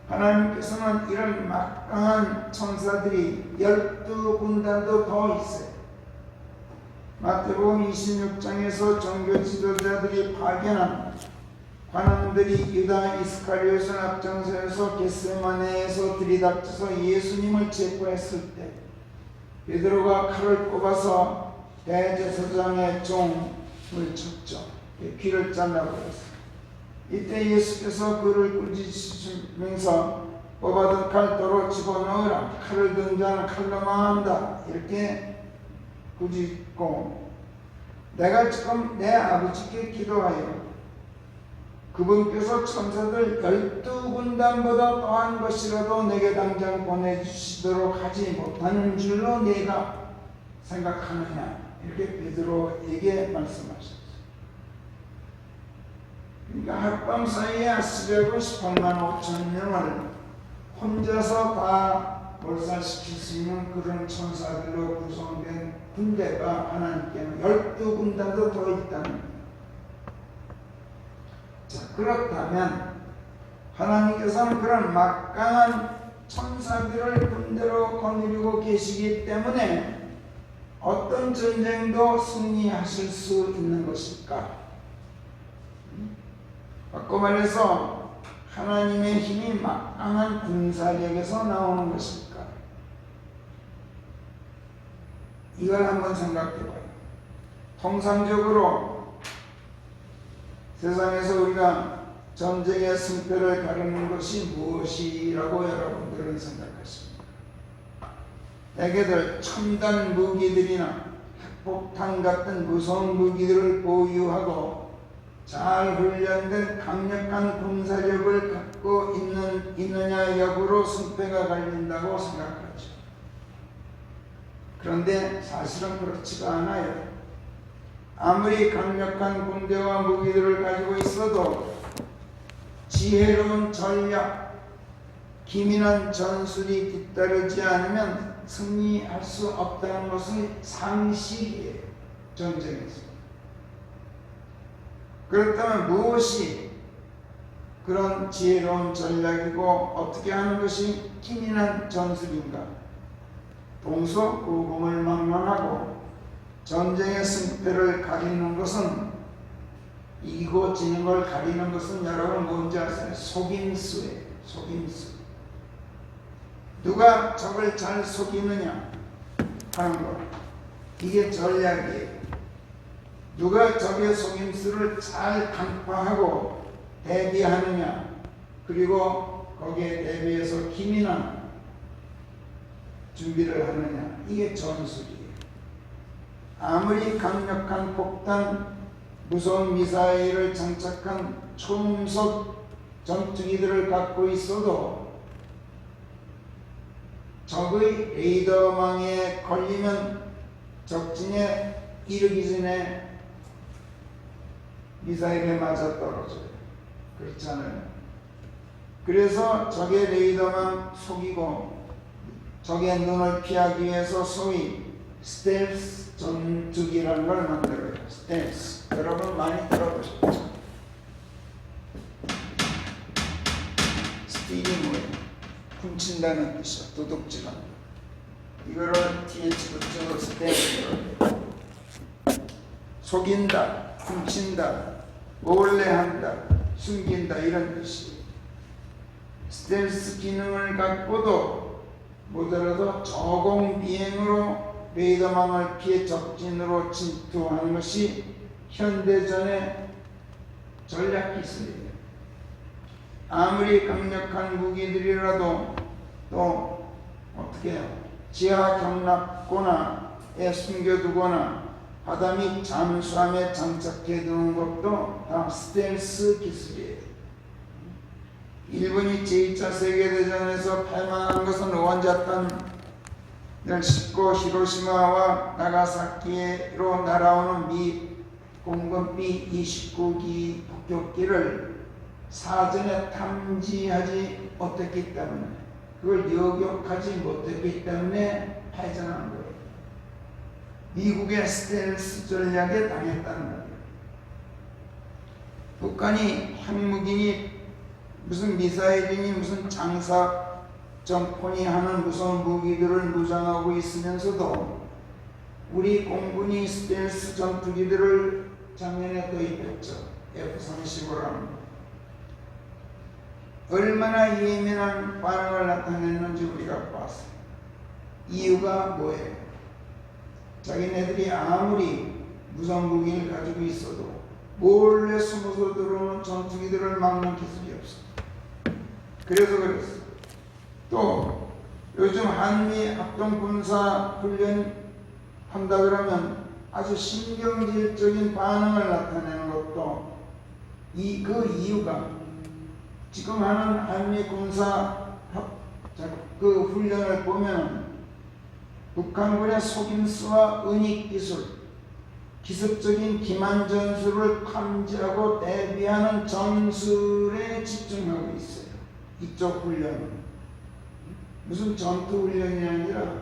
하나님께서는 이런 막강한 천사들이 12군단도 더 있어요. 마태복음 26장에서 종교 지도자들이 파견한 관원들이 유다 이스카리ot을 앞장서서 겟세마네에서 들이닥쳐서 예수님을 체포했을 때 베드로가 칼을 뽑아서 대제사장의 종을 쳤죠. 귀를 잘라버렸어요. 이때 예수께서 그를 꾸짖으시면서 뽑아둔 칼도로 집어넣으라, 칼을 든 자는 칼로 망한다, 이렇게 꾸짖고, 내가 지금 내 아버지께 기도하여 그분께서 천사들 12군단보다 더한 것이라도 내게 당장 보내주시도록 하지 못하는 줄로 내가 생각하느냐, 이렇게 베드로에게 말씀하셨어요. 그러니까 하룻밤 사이에 아스리아군 18만 5천 명을 혼자서 다 몰살시킬 수 있는 그런 천사들로 구성된 군대가 하나님께는 12군단도 더 있다는 거예요. 자, 그렇다면 하나님께서는 그런 막강한 천사들을 군대로 거느리고 계시기 때문에 어떤 전쟁도 승리하실 수 있는 것일까? 바꿔 말해서 하나님의 힘이 막강한 군사력에서 나오는 것일까? 이걸 한번 생각해 봐요. 통상적으로 세상에서 우리가 전쟁의 승패를 가르는 것이 무엇이라고 여러분들은 생각하십니까? 대개들 첨단 무기들이나 핵폭탄 같은 무서운 무기들을 보유하고 잘 훈련된 강력한 군사력을 갖고 있느냐 여부로 승패가 갈린다고 생각하죠. 그런데 사실은 그렇지가 않아요. 아무리 강력한 군대와 무기들을 가지고 있어도 지혜로운 전략, 기민한 전술이 뒤따르지 않으면 승리할 수 없다는 것은 상식이에요. 전쟁에서. 그렇다면 무엇이 그런 지혜로운 전략이고 어떻게 하는 것이 기민한 전술인가? 동서고금을 망망하고 전쟁의 승패를 가리는 것은, 이기고 지는 걸 가리는 것은 여러분 뭔지 아세요? 속임수예요. 속임수. 누가 적을 잘 속이느냐 하는 것, 이게 전략이에요. 누가 적의 속임수를 잘 간파하고 대비하느냐, 그리고 거기에 대비해서 기민한 준비를 하느냐, 이게 전술이에요. 아무리 강력한 폭탄, 무서운 미사일을 장착한 초음속 전투기들을 갖고 있어도 적의 레이더망에 걸리면 적진에 이르기 전에 미사일에 맞아 떨어져요. 그렇잖아요. 그래서 적의 레이더망 속이고 적의 눈을 피하기 위해서 소위 스텔스 전투기라는 걸 만들어요. 스텔스. 여러분 많이 들어보셨죠? 스티기 뭐예요? 훔친다는 뜻이야. 도둑질한다. 이거를 TH 붙여서 스텔스로 속인다, 훔친다, 몰래 한다, 숨긴다, 이런 뜻이에요. 스텔스 기능을 갖고도 모자라도 저공 비행으로 레이더망을 피해 적진으로 침투하는 것이 현대전의 전략 기술이에요. 아무리 강력한 무기들이라도 또 어떻게 해요? 지하 경납고나에 숨겨두거나 바다 및 잠수함에 장착해 두는 것도 다 스텔스 기술이에요. 일본이 제2차 세계대전에서 패망한 것은 원자탄을 싣고 히로시마와 나가사키로 날아오는 미 공군 B-29기 폭격기를 사전에 탐지하지 못했기 때문에, 그걸 여격하지 못했기 때문에 패전한 거예요. 미국의 스텔스 전략에 당했다는 거예요. 북한이 핵무기니 무슨 미사일이니 무슨 장사정포니 하는 무서운 무기들을 무장하고 있으면서도 우리 공군이 스텔스 전투기들을 작년에 도입했죠. F-35라는 거. 얼마나 예민한 반응을 나타냈는지 우리가 봤어요. 이유가 뭐예요? 자기네들이 아무리 무서운 무기를 가지고 있어도 몰래 숨어서 들어오는 전투기들을 막는 기술이 없어. 그래서 그랬어. 또 요즘 한미 합동군사 훈련 한다 그러면 아주 신경질적인 반응을 나타내는 것도 그 이유가 지금 하는 한미 군사 그 훈련을 보면 북한군의 속임수와 은닉기술, 기습적인 기만 전술을 탐지하고 대비하는 전술에 집중하고 있어요. 이쪽 훈련은 무슨 전투 훈련이 아니라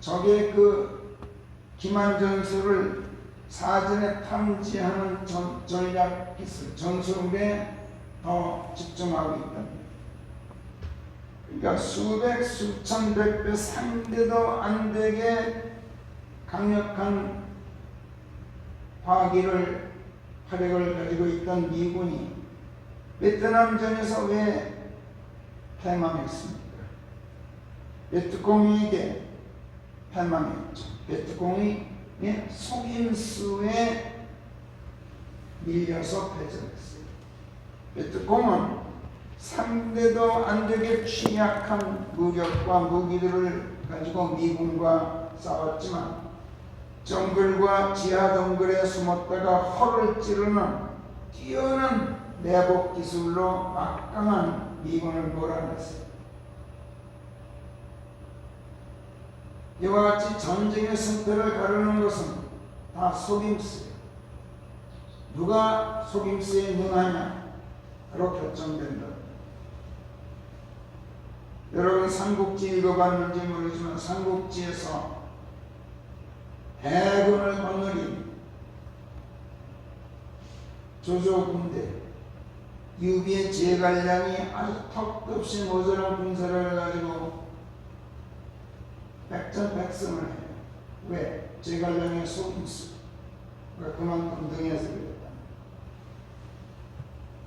적의 그 기만 전술을 사전에 탐지하는 전략 기술, 전술에 더 집중하고 있다. 그러니까 수백, 수천, 백배 상대도 안 되게 강력한 화력을 가지고 있던 미군이 베트남전에서 왜 패망했습니까? 베트콩에게 패망했죠. 베트콩의 속임수에 밀려서 패전했어요. 베트콩은 상대도 안 되게 취약한 무력과 무기들을 가지고 미군과 싸웠지만 정글과 지하 덩굴에 숨었다가 허를 찌르는 뛰어난 내복 기술로 막강한 미군을 몰아냈어요. 이와 같이 전쟁의 승패를 가르는 것은 다 속임수예요. 누가 속임수에 능하냐로 결정된다. 여러분 삼국지 읽어봤는지 모르지만 삼국지에서 해군을 거느린 조조군대 유비의 제갈량이 아주 턱도 없이 모자란 군사를 가지고 백전백승을 해요. 왜? 제갈량의 속임수. 그만큼 등에서 그랬다.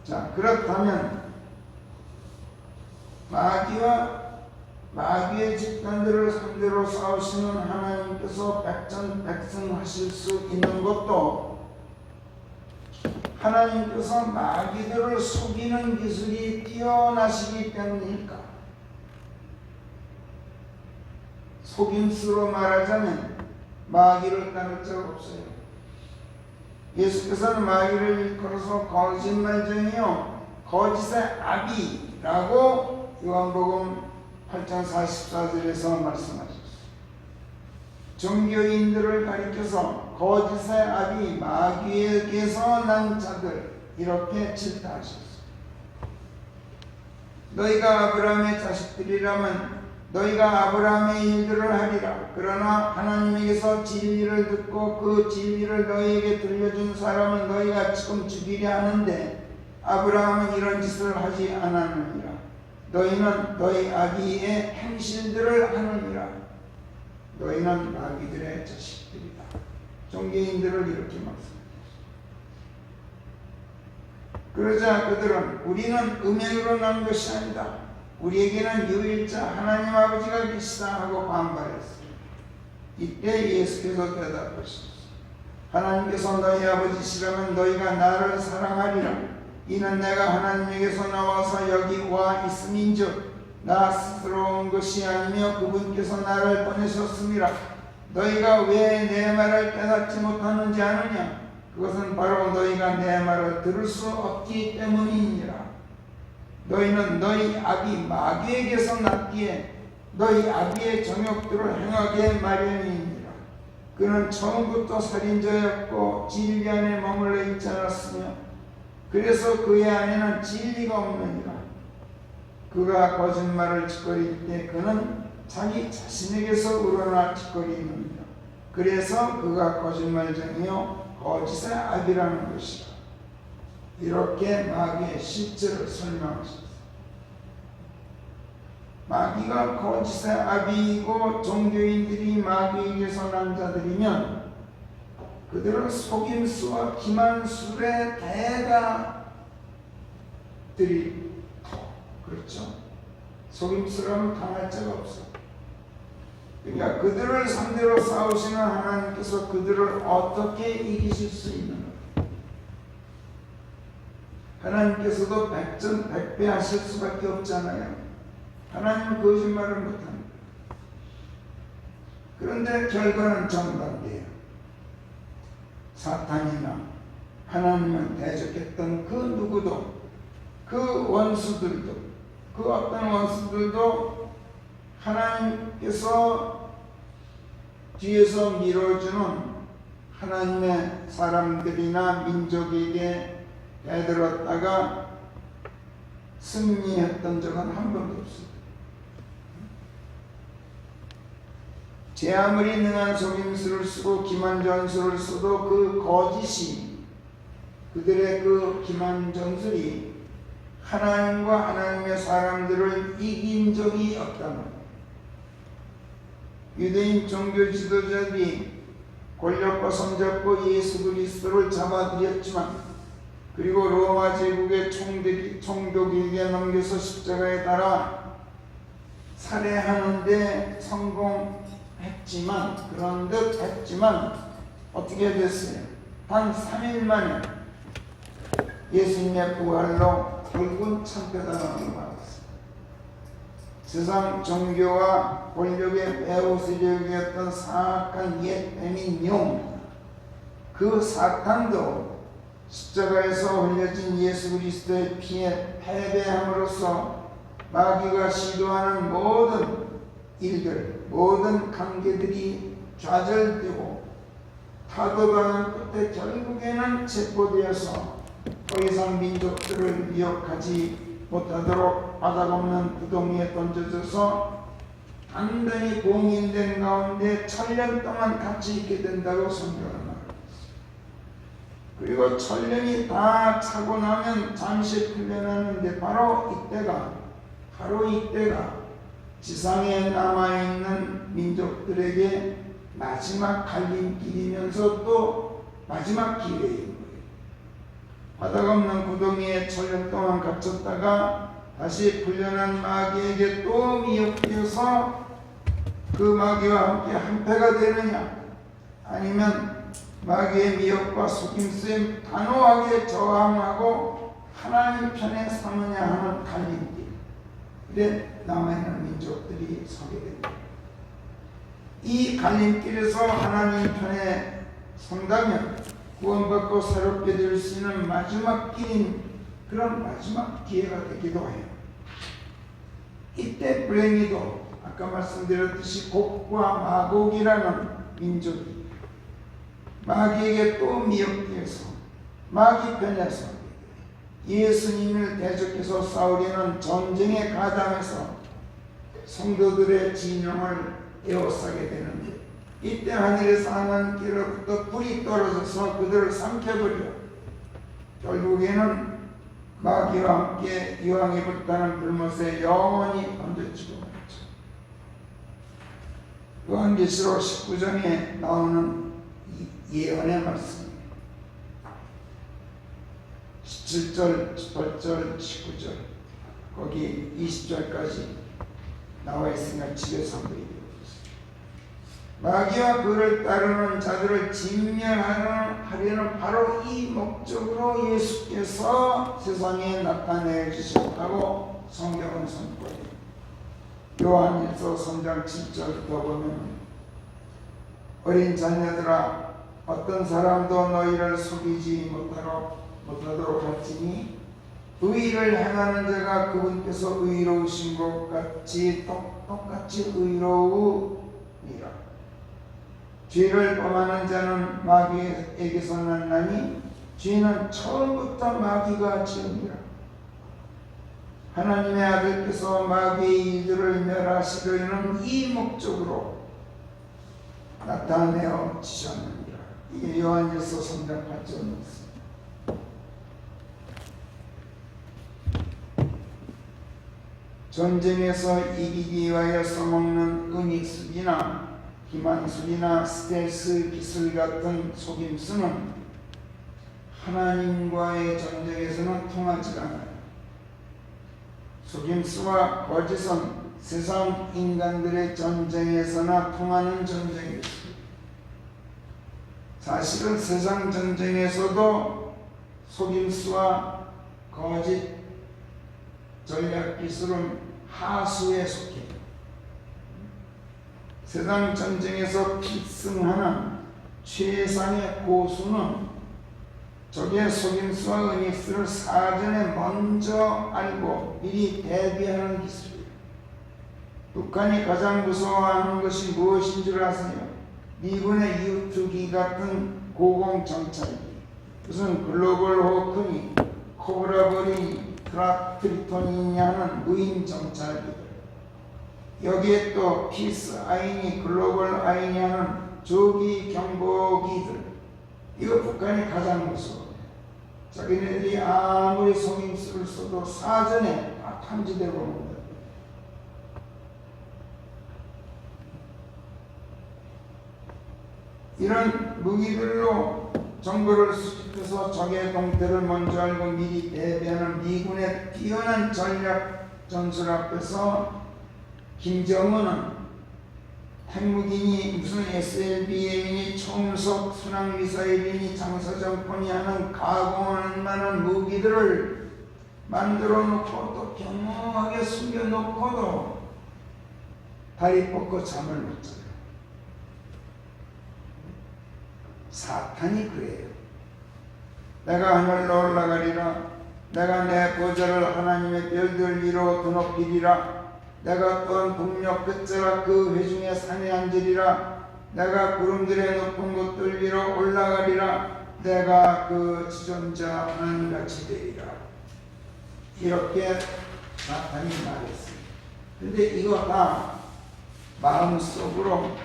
자, 그렇다면 마귀의 집단들을 상대로 싸우시는 하나님께서 백전백승하실 수 있는 것도 하나님께서 마귀들을 속이는 기술이 뛰어나시기 때문일까? 속임수로 말하자면 마귀를 따를 자가 없어요. 예수께서는 마귀를 일컬어서 거짓말쟁이요 거짓의 아비라고 요한복음 8장 44절에서 말씀하셨어요. 종교인들을 가리켜서 거짓의 아비 마귀에게서 난 자들 이렇게 질타하셨어요. 너희가 아브라함의 자식들이라면 너희가 아브라함의 일들을 하리라. 그러나 하나님에게서 진리를 듣고 그 진리를 너희에게 들려준 사람은 너희가 지금 죽이려 하는데 아브라함은 이런 짓을 하지 않았느니라. 너희는 너희 아비의 행실들을 하느니라. 너희는 마귀들의 자식들이다. 종교인들을 이렇게 말씀하셨습니다. 그러자 그들은 우리는 음행으로 난 것이 아니다. 우리에게는 유일자 하나님 아버지가 계시다 하고 반발했습니다. 이때 예수께서 대답하셨습니다. 하나님께서 너희 아버지시라면 너희가 나를 사랑하리라. 이는 내가 하나님에게서 나와서 여기 와 있음인즉 나 스스로 온 것이 아니며 그분께서 나를 보내셨습니다. 너희가 왜 내 말을 깨닫지 못하는지 아느냐? 그것은 바로 너희가 내 말을 들을 수 없기 때문이니라. 너희는 너희 아비 마귀에게서 났기에 너희 아비의 정욕들을 행하게 마련이니라. 그는 처음부터 살인자였고 진리 안에 머물러 있지 않았으며 그래서 그의 안에는 진리가 없느니라. 그가 거짓말을 짓거릴 때 그는 자기 자신에게서 우러나 짓거리느니라. 그래서 그가 거짓말쟁이요 거짓의 아비라는 것이다. 이렇게 마귀의 실체를 설명하셨습니다. 마귀가 거짓의 아비이고 종교인들이 마귀에게서 난 자들이면 그들은 속임수와 기만술의 대가들이 그렇죠. 속임수라면 당할 자가 없어. 그러니까 그들을 상대로 싸우시는 하나님께서 그들을 어떻게 이기실 수 있는가? 하나님께서도 백전백배 하실 수밖에 없잖아요. 하나님은 거짓말을 못합니다. 그런데 결과는 정반대예요. 사탄이나 하나님을 대적했던 그 누구도 그 원수들도 그 어떤 원수들도 하나님께서 뒤에서 밀어주는 하나님의 사람들이나 민족에게 대들었다가 승리했던 적은 한 번도 없습니다. 제 아무리 능한 속임수를 쓰고 기만전술을 써도 그 거짓이 그들의 그 기만전술이 하나님과 하나님의 사람들을 이긴 적이 없다는 유대인 종교 지도자들이 권력과 손잡고 예수 그리스도를 잡아들였지만 그리고 로마 제국의 총독에게 넘겨서 십자가에 달아 살해하는 데 성공했지만 그런 듯 했지만 어떻게 됐어요? 단 3일 만에 예수님의 부활로 결국은 참패당하는 것 같습니다. 세상 종교와 권력의 배후세력이었던 사악한 옛 뱀인 용, 그 사탄도 십자가에서 흘려진 예수 그리스도의 피에 패배함으로써 마귀가 시도하는 모든 일들, 모든 관계들이 좌절되고 타도당한 끝에 결국에는 체포되어서 더 이상 민족들을 미혹하지 못하도록 바닥없는 구덩이에 던져져서 단단히 봉인된 가운데 1000년 동안 같이 있게 된다고 성경은 말합니다. 그리고 1000년이 다 차고 나면 잠시 풀려나는데 바로 이때가 지상에 남아있는 민족들에게 마지막 갈림길이면서 또 마지막 기회입니다. 바닥없는 구덩이에 1000년 동안 갇혔다가 다시 풀려난 마귀에게 또 미혹되어서 그 마귀와 함께 한패가 되느냐, 아니면 마귀의 미혹과 속임수에 단호하게 저항하고 하나님 편에 서느냐 하는 갈림길에 남아있는 민족들이 서게 됩니다. 이 갈림길에서 하나님 편에 선다면 구원받고 새롭게 될 수 있는 마지막 길인 그런 마지막 기회가 되기도 해요. 이때 불행히도 아까 말씀드렸듯이 곡과 마곡이라는 민족이 마귀에게 또 미혹되어서 마귀 편에서 예수님을 대적해서 싸우려는 전쟁의 가담에서 성도들의 진영을 에워싸게 되는데, 이때 하늘에서 하나님께로부터 불이 떨어져서 그들을 삼켜버려 결국에는 마귀와 함께 이왕이 불타는 불못에 영원히 던져지고 말죠. 요한계시록 19장에 나오는 예언의 말씀입니다. 17절, 18절, 19절 거기 20절까지 나와 있으니까 집에서 한번 읽어보세요. 마귀와 그를 따르는 자들을 진멸하려는 바로 이 목적으로 예수께서 세상에 나타내 주셨다고 성경은 선포해요. 요한일서 3장 7절부터 보면 어린 자녀들아 어떤 사람도 너희를 속이지 못하도록 할지니 의를 행하는 자가 그분께서 의로우신 것 같이 똑같이 의로우니라. 죄를 범하는 자는 마귀에게서 났나니 죄는 처음부터 마귀가 지음이라. 하나님의 아들께서 마귀의 일들을 멸하시려는 이 목적으로 나타내어 지셨느니라. 이게 요한일서 3장 8절입니다. 전쟁에서 이기기 위하여 써먹는 은익술이나 기만술이나 스텔스 기술 같은 속임수는 하나님과의 전쟁에서는 통하지 않아요. 속임수와 거짓은 세상 인간들의 전쟁에서나 통하는 전쟁이 있습니다. 사실은 세상 전쟁에서도 속임수와 거짓 전략 기술은 하수에 속해요. 세상 전쟁에서 필승하는 최상의 고수는 적의 속임수와 은닉수를 사전에 먼저 알고 미리 대비하는 기술이에요. 북한이 가장 무서워하는 것이 무엇인 줄 아세요? 미군의 U-2기 같은 고공정찰기, 무슨 글로벌 호크니, 코브라버리니, 트리톤이냐는 무인 정찰기들, 여기에 또 피스 아이니, 글로벌 아이니하는 조기 경보기들, 이거 북한이 가장 무서워요. 자기네들이 아무리 속임수를 써도 사전에 다 탐지되고 옵니다. 이런 무기들로 정보를 수집해서 적의 동태를 먼저 알고 미리 대비하는 미군의 뛰어난 전략 전술 앞에서 김정은은 핵무기니 무슨 SLBM이니 총속 순항미사일이니 장사정권이 하는 가공하는 만한 무기들을 만들어 놓고 또 겸허하게 숨겨놓고도 다리 뻗고 잠을 못 자요. 사탄이 그래요. 내가 하늘로 올라가리라. 내가 내 보좌를 하나님의 별들 위로 드높이리라. 내가 또한 북녘 끝자락 그 회중의 산에 앉으리라. 내가 구름들의 높은 곳들 위로 올라가리라. 내가 그 지존자 하나님같이 되리라. 이렇게 사탄이 말했습니다. 근데 이거 다 마음속으로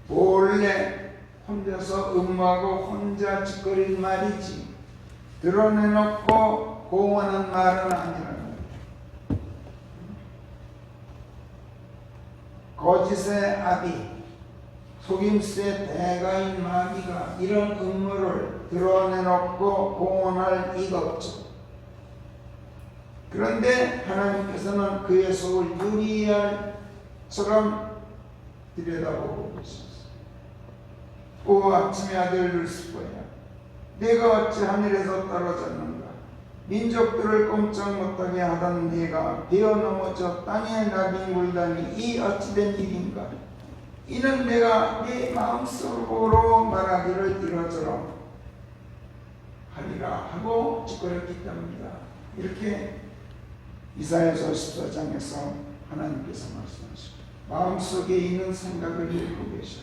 몰래 혼자서 음모하고 혼자 짓거린 말이지 드러내놓고 공언한 말은 아니라는 거예요. 거짓의 아비, 속임수의 대가인 마귀가 이런 음모를 드러내놓고 공언할 리가 없죠. 그런데 하나님께서는 그의 속을 유리알처럼 들여다보고 계십니다. 오 아침의 아들 루시퍼야, 내가 어찌 하늘에서 떨어졌는가? 민족들을 꼼짝 못하게 하던 네가 베어 넘어져 땅에 나뒹굴다니 이 어찌된 일인가? 이는 내가 네 마음속으로 말하기를 이러저러 하리라 하고 짓거렸기 때문이다. 이렇게 이사야서 14장에서 하나님께서 말씀하십니다. 마음속에 있는 생각을 읽고 계셔.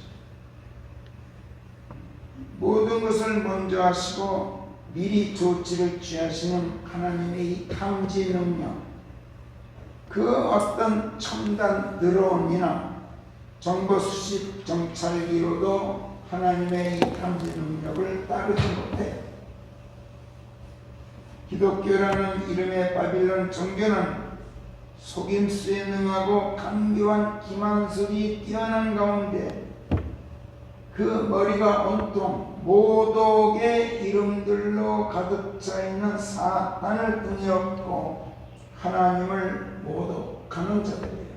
모든 것을 먼저 하시고 미리 조치를 취하시는 하나님의 이 탐지 능력, 그 어떤 첨단 드론이나 정보 수집 정찰기로도 하나님의 이 탐지 능력을 따르지 못해. 기독교라는 이름의 바빌론 종교는 속임수에 능하고 강교한 기만술이 뛰어난 가운데 그 머리가 온통 모독의 이름들로 가득 차 있는 사탄을 등에 업고 하나님을 모독하는 자들이에요.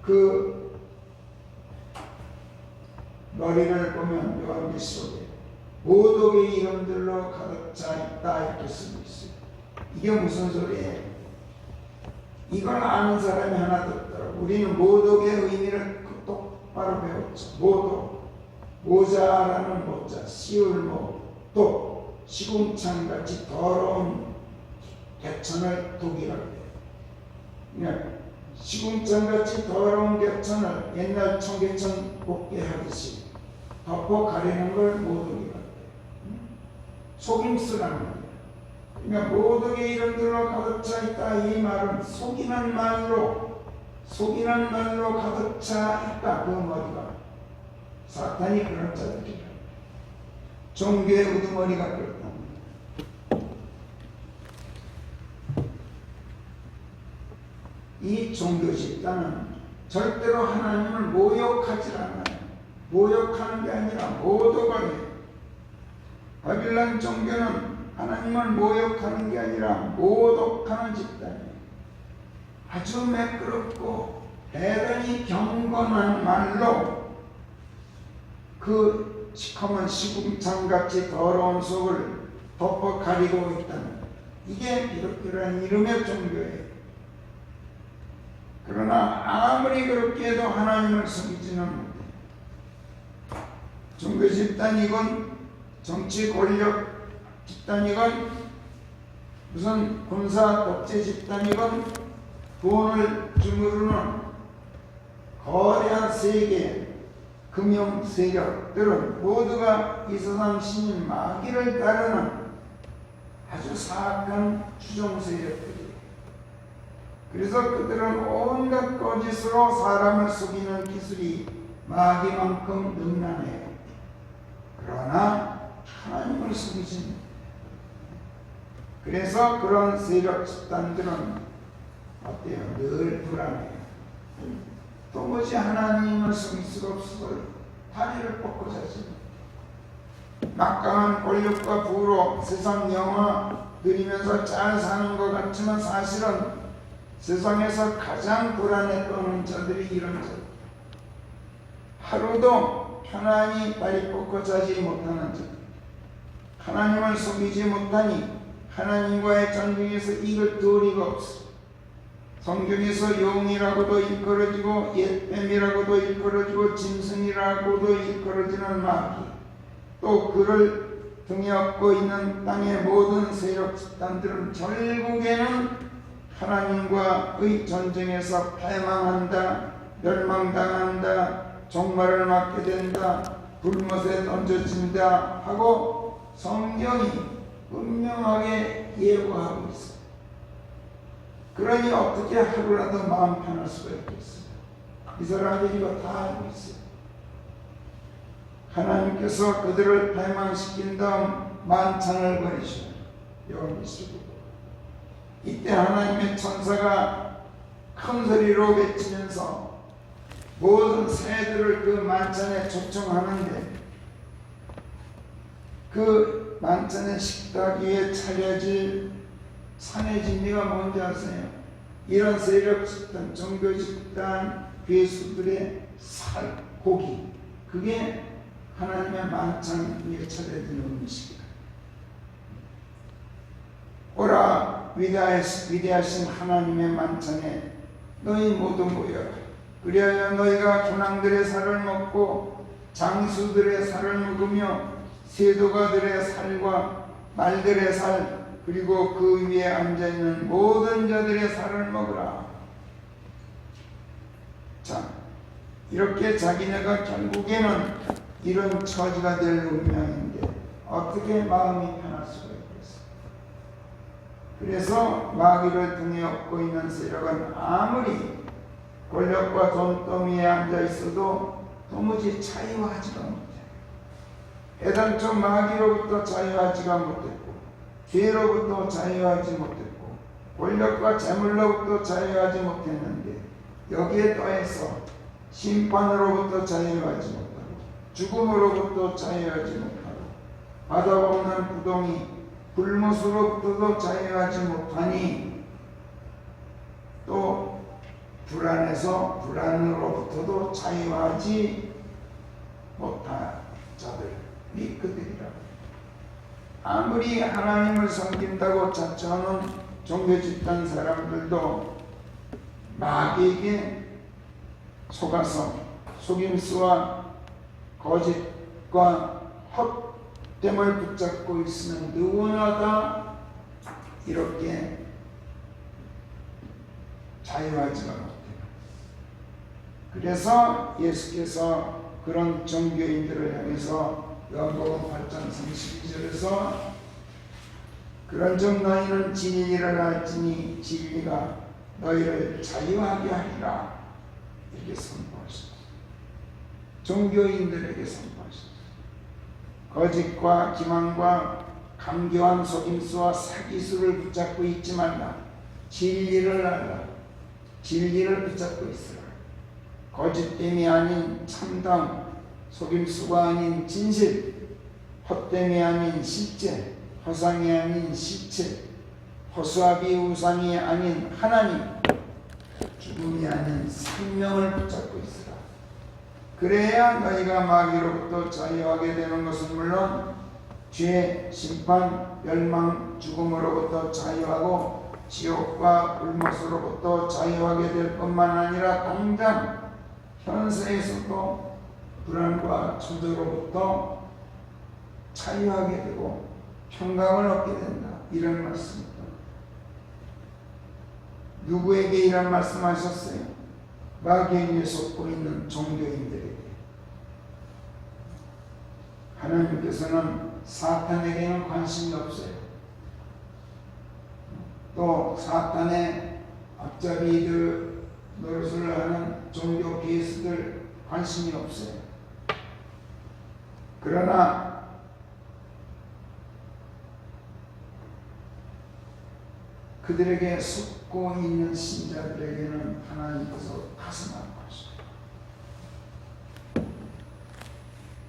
그 머리를 보면 요한계시록에 모독의 이름들로 가득 차 있다 이렇게 쓰고 있어요. 이게 무슨 소리예요? 이걸 아는 사람이 하나도 없더라고. 우리는 모독의 의미를 똑바로 배웠죠. 모독, 모자라는 모자, 시울모, 독, 시궁창같이 더러운 개천을 독이라고 해요. 시궁창같이 더러운 개천을 옛날 청계천 곱게 하듯이 덮어 가리는 걸 모독이라고 해요. 속임수라는 거예요. 그러니까 모독의 이름들로 가득 차 있다. 이 말은 속이는 말로 가득 차 있다. 그 머리가 사탄이 그런 자들이라. 종교의 우두머리가 그렇다. 이 종교 집단은 절대로 하나님을 모욕하지 않아요. 모욕하는 게 아니라 모독을 해요. 바빌론 종교는 하나님을 모욕하는 게 아니라 모독하는 집단이에요. 아주 매끄럽고 대단히 경건한 말로 그 시커먼 시궁창같이 더러운 속을 덮어 가리고 있다는, 이게 기독교라는 이름의 종교예요. 그러나 아무리 그렇게 해도 하나님을 섬기지는 못해요. 종교 집단이건 정치 권력 집단이건 무슨 군사 독재 집단이건 돈을 주무르는 거대한 세계 금융 세력들은 모두가 이 세상 신인 마귀를 따르는 아주 사악한 추종 세력들이에요. 그래서 그들은 온갖 거짓으로 사람을 속이는 기술이 마귀만큼 능란해요. 그러나 하나님을 속이십니다. 그래서 그런 세력 집단들은 어때요? 늘 불안해요. 도무지 하나님을 속일 수가 없어서 다리를 뻗고 자십니다. 막강한 권력과 부로 세상 영화 누리면서 잘 사는 것 같지만 사실은 세상에서 가장 불안에 떠는 자들이 이런 자들. 하루도 편안히 다리 뻗고 자지 못하는 자들. 하나님을 속이지 못하니 하나님과의 전쟁에서 이길 도리가 없어. 성경에서 용이라고도 일컬어지고 옛뱀이라고도 일컬어지고 짐승이라고도 일컬어지는 마귀, 또 그를 등에 업고 있는 땅의 모든 세력 집단들은 결국에는 하나님과의 전쟁에서 패망한다, 멸망당한다, 종말을 맞게 된다, 불못에 던져진다 하고 성경이 분명하게 예고하고 있어요. 그러니 어떻게 하루라도 마음 편할 수가 있겠어요? 이 사람들이 이거 다 알고 있어요. 하나님께서 그들을 패망시킨 다음 만찬을 벌이셔요. 요한계시록. 이때 하나님의 천사가 큰 소리로 외치면서 모든 새들을 그 만찬에 초청하는데, 그 만찬의 식탁 위에 차려질 산의 진미가 뭔지 아세요? 이런 세력 집단, 종교 집단, 괴수들의 살, 고기, 그게 하나님의 만찬 위에 차려진 음식이다. 오라 위대하신 하나님의 만찬에 너희 모두 모여라. 그리하여 너희가 군왕들의 살을 먹고 장수들의 살을 먹으며 세도가들의 살과 말들의 살 그리고 그 위에 앉아있는 모든 자들의 살을 먹으라. 자, 이렇게 자기네가 결국에는 이런 처지가 될 운명인데 어떻게 마음이 편할 수가 있겠어? 그래서 마귀를 등에 업고 있는 세력은 아무리 권력과 돈더미에 앉아 있어도 도무지 자유하지가 못해. 애당초 마귀로부터 자유하지가 못했고, 죄로부터 자유하지 못했고, 권력과 재물로부터 자유하지 못했는데 여기에 더해서 심판으로부터 자유하지 못하고, 죽음으로부터 자유하지 못하고, 바다없는 구덩이 불못으로부터도 자유하지 못하니, 또 불안에서 불안으로부터도 자유하지 못한 자들이 그들이라. 아무리 하나님을 섬긴다고 자처하는 종교 집단 사람들도 마귀에게 속아서 속임수와 거짓과 헛됨을 붙잡고 있으면 누구나 다 이렇게 자유하지가 못해요. 그래서 예수께서 그런 종교인들을 향해서 요한복음 8장 32절에서 그런즉 너희는 진리를 알지니 진리가 너희를 자유하게 하리라 이렇게 선포하셨어요. 종교인들에게 선포하셨어요. 거짓과 기만과 강교한 속임수와 사기수를 붙잡고 있지 말라. 진리를 알라. 진리를 붙잡고 있으라. 거짓됨이 아닌 참담, 속임수가 아닌 진실, 헛됨이 아닌 실제, 허상이 아닌 실체, 허수아비 우상이 아닌 하나님, 죽음이 아닌 생명을 붙잡고 있으라. 그래야 너희가 마귀로부터 자유하게 되는 것은 물론 죄, 심판, 멸망, 죽음으로부터 자유하고 지옥과 불못으로부터 자유하게 될 뿐만 아니라 당장 현세에서도 불안과 초조로부터 자유하게 되고 평강을 얻게 된다. 이런 말씀입니다. 누구에게 이런 말씀하셨어요? 마귀에게 속고 있는 종교인들에게. 하나님께서는 사탄에게는 관심이 없어요. 또 사탄의 앞잡이들 노릇을 하는 종교 괴수들 관심이 없어요. 그러나 그들에게 속고 있는 신자들에게는 하나님께서 가슴 아파하셔요.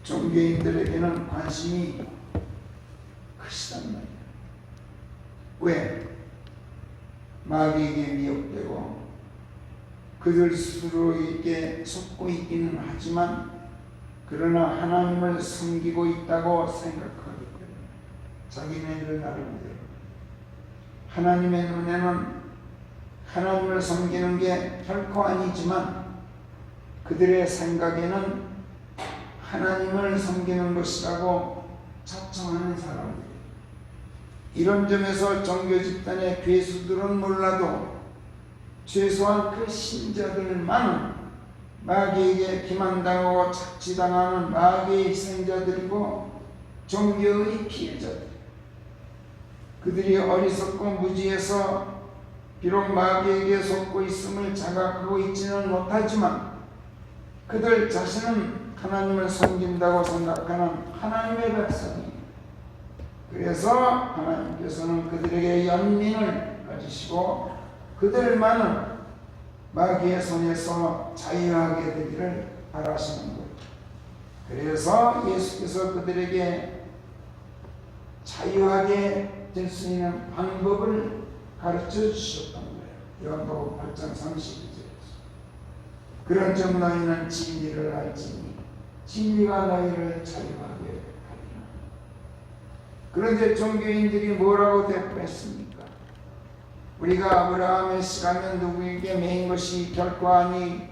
종교인들에게는 관심이 크시단 말이에요. 왜? 마귀에게 미혹되고 그들 스스로에게 속고 있기는 하지만 그러나 하나님을 섬기고 있다고 생각하기 때문에 자기네들 나름대로 하나님의 눈에는 하나님을 섬기는 게 결코 아니지만 그들의 생각에는 하나님을 섬기는 것이라고 자청하는 사람들. 이런 점에서 종교 집단의 괴수들은 몰라도 최소한 그 신자들만은 마귀에게 기만당하고 착취당하는 마귀의 희생자들이고 종교의 피해자들. 그들이 어리석고 무지해서 비록 마귀에게 속고 있음을 자각하고 있지는 못하지만 그들 자신은 하나님을 섬긴다고 생각하는 하나님의 백성이에요. 그래서 하나님께서는 그들에게 연민을 가지시고 그들만은 마귀의 손에서 자유하게 되기를 바라시는 거예요. 그래서 예수께서 그들에게 자유하게 될 수 있는 방법을 가르쳐 주셨던 거예요. 요한복음 8장 32절에서 그런즉 너희는 진리를 알지니 진리가 너희를 자유하게 하리라. 그런데 종교인들이 뭐라고 대답했습니까? 우리가 아브라함의 씨라면 누구에게 매인 것이 결코 아니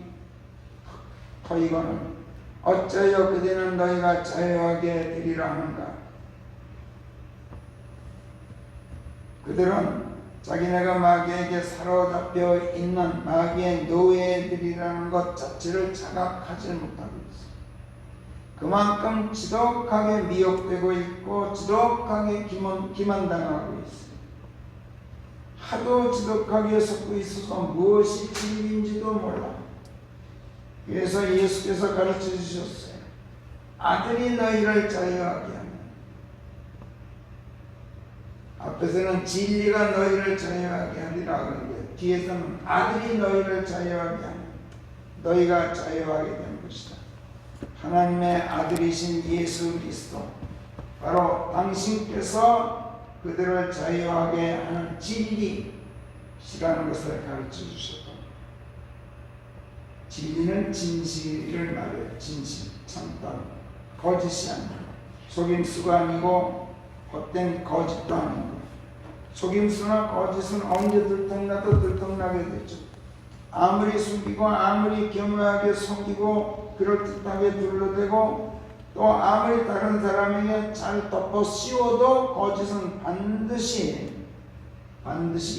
터이거늘 어쩌여 그대는 너희가 자유하게 되리라 하는가? 그들은 자기네가 마귀에게 사로잡혀 있는 마귀의 노예들이라는 것 자체를 자각하지 못하고 있어요. 그만큼 지독하게 미혹되고 있고 지독하게 기만당하고 있어요. 하도 지독하게 섞고 있어서 무엇이 진리인지도 몰라. 그래서 예수께서 가르쳐 주셨어요. 아들이 너희를 자유하게 하면. 앞에서는 진리가 너희를 자유하게 하리라 그러는데 뒤에서는 아들이 너희를 자유하게 하면 너희가 자유하게 되는 것이다. 하나님의 아들이신 예수 그리스도 바로 당신께서 그들을 자유하게 하는 진리시라는 것을 가르쳐 주셨다. 진리는 진실을 말해요. 진실, 참다, 거짓이 아니고 속임수가 아니고 헛된 거짓도 아니고 속임수나 거짓은 언제 들통나도 들통나게 되죠. 아무리 숨기고 아무리 교묘하게 속이고 그럴듯하게 둘러대고 또 아무리 다른 사람에게 잘 덮어 씌워도 거짓은 반드시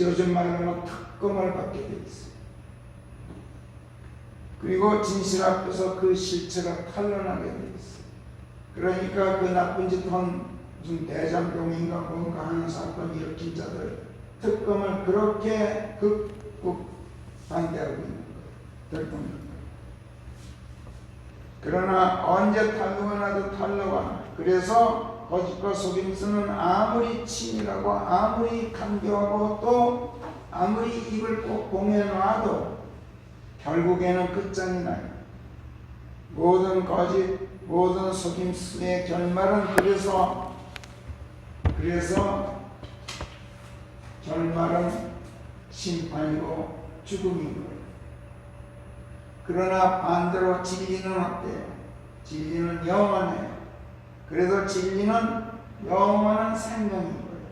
요즘 말로 특검을 받게 돼 있어요. 그리고 진실 앞에서 그 실체가 탄로나게 돼 있어요. 그러니까 그 나쁜 짓한 무슨 대장동인가 뭔가 하는 사건 일으킨 자들 특검을 그렇게 극구 반대하고 있는 거예요. 대통령. 그러나 언제 탄로가 나도 탄로가 나. 그래서 거짓과 속임수는 아무리 치밀하고 아무리 간교하고 또 아무리 입을 꼭 봉해놔도 결국에는 끝장이 나요. 모든 거짓, 모든 속임수의 결말은 그래서 결말은 심판이고 죽음인 거예요. 그러나 반대로 진리는 어때요? 진리는 영원해요. 그래서 진리는 영원한 생명인 거예요.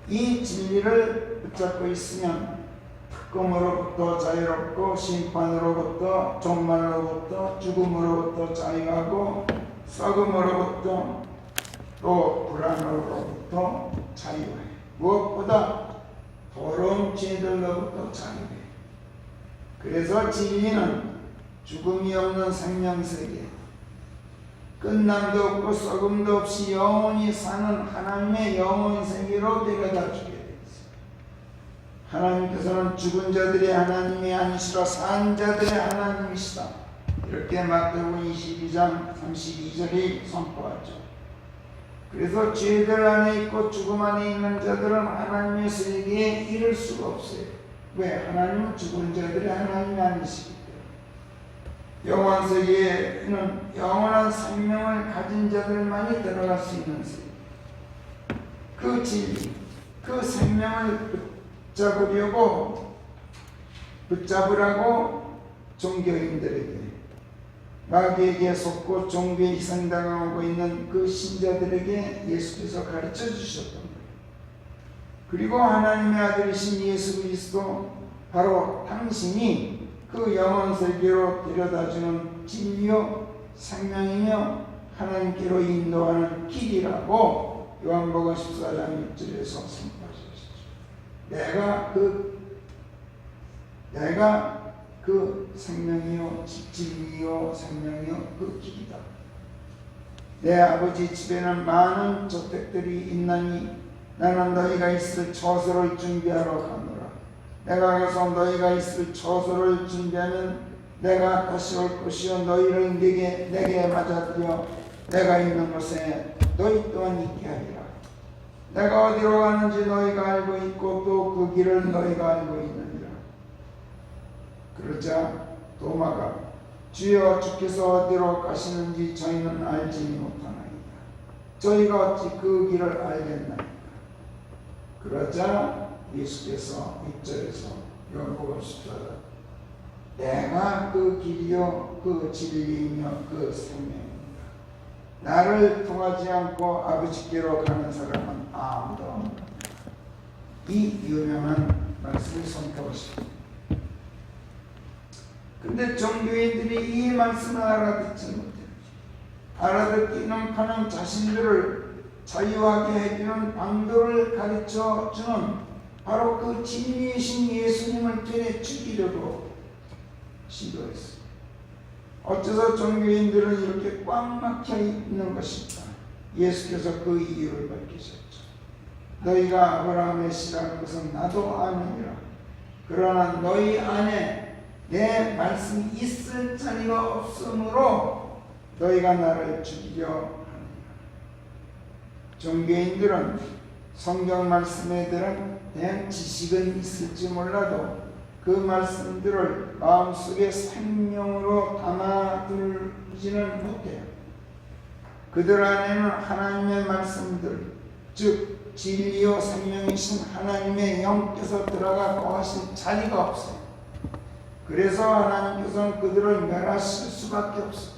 이 진리를 붙잡고 있으면 특검으로부터 자유롭고 심판으로부터 종말로부터 죽음으로부터 자유하고 썩음으로부터 또 불안으로부터 자유해. 무엇보다 더러운 죄들로부터 자유해. 그래서 진리는 죽음이 없는 생명세계, 끝남도 없고 썩음도 없이 영원히 사는 하나님의 영원 세계로 데려다 주게 돼 있어요. 하나님께서는 죽은 자들의 하나님이 아니시라 산 자들의 하나님이시다. 이렇게 마태복음 22장 32절이 선포하죠. 그래서 죄들 안에 있고 죽음 안에 있는 자들은 하나님의 세계에 이를 수가 없어요. 왜? 하나님은 죽은 자들의 하나님이 아니시기 때문에. 영원 세계에는 영원한 생명을 가진 자들만이 들어갈 수 있는 세계. 그 진리, 그 생명을 붙잡으라고 종교인들에게 마귀에게 속고 종교에 희생당하고 있는 그 신자들에게 예수께서 가르쳐 주셨던 거예요. 그리고 하나님의 아들이신 예수 그리스도 바로 당신이 그 영원 세계로 데려다주는 진리요 생명이며 하나님께로 인도하는 길이라고 요한복음 14장 6절에서 선포하셨죠. 내가 그 생명이요 진리요 생명이요 그 길이다. 내 아버지 집에는 많은 저택들이 있나니 나는 너희가 있을 처소를 준비하러 가노라. 내가 가서 너희가 있을 처소를 준비하면 내가 다시 올 것이요 너희를 내게 맞아들여 내가 있는 곳에 너희 또한 있게 하리라. 내가 어디로 가는지 너희가 알고 있고 또 그 길을 너희가 알고 있느니라. 그러자 도마가 주여 주께서 어디로 가시는지 저희는 알지 못하나이다. 저희가 어찌 그 길을 알겠나이까. 그러자 예수께서 6절에서 요한복음 14장 내가 그 길이요 그 진리이며 그 생명입니다. 나를 통하지 않고 아버지께로 가는 사람은 아무도 없다. 이 유명한 말씀을 선포하십니다. 근데 종교인들이 이 말씀을 알아듣지 못해요. 알아듣기는 하는 자신들을 자유하게 해주는 방도를 가르쳐주는 바로 그 진리이신 예수님을 전해 죽이려고 시도했어요. 어째서 종교인들은 이렇게 꽉 막혀 있는 것일까? 예수께서 그 이유를 밝히셨죠. 너희가 아브라함의 씨라는 것은 나도 아느니라. 그러나 너희 안에 내 말씀이 있을 자리가 없으므로 너희가 나를 죽이려 하느니라. 종교인들은 성경 말씀에 대한 지식은 있을지 몰라도 그 말씀들을 마음속에 생명으로 담아두지는 못해요. 그들 안에는 하나님의 말씀들, 즉 진리요 생명이신 하나님의 영께서 들어가 거하신 자리가 없어요. 그래서 하나님께서는 그들을 멸하실 수밖에 없어요.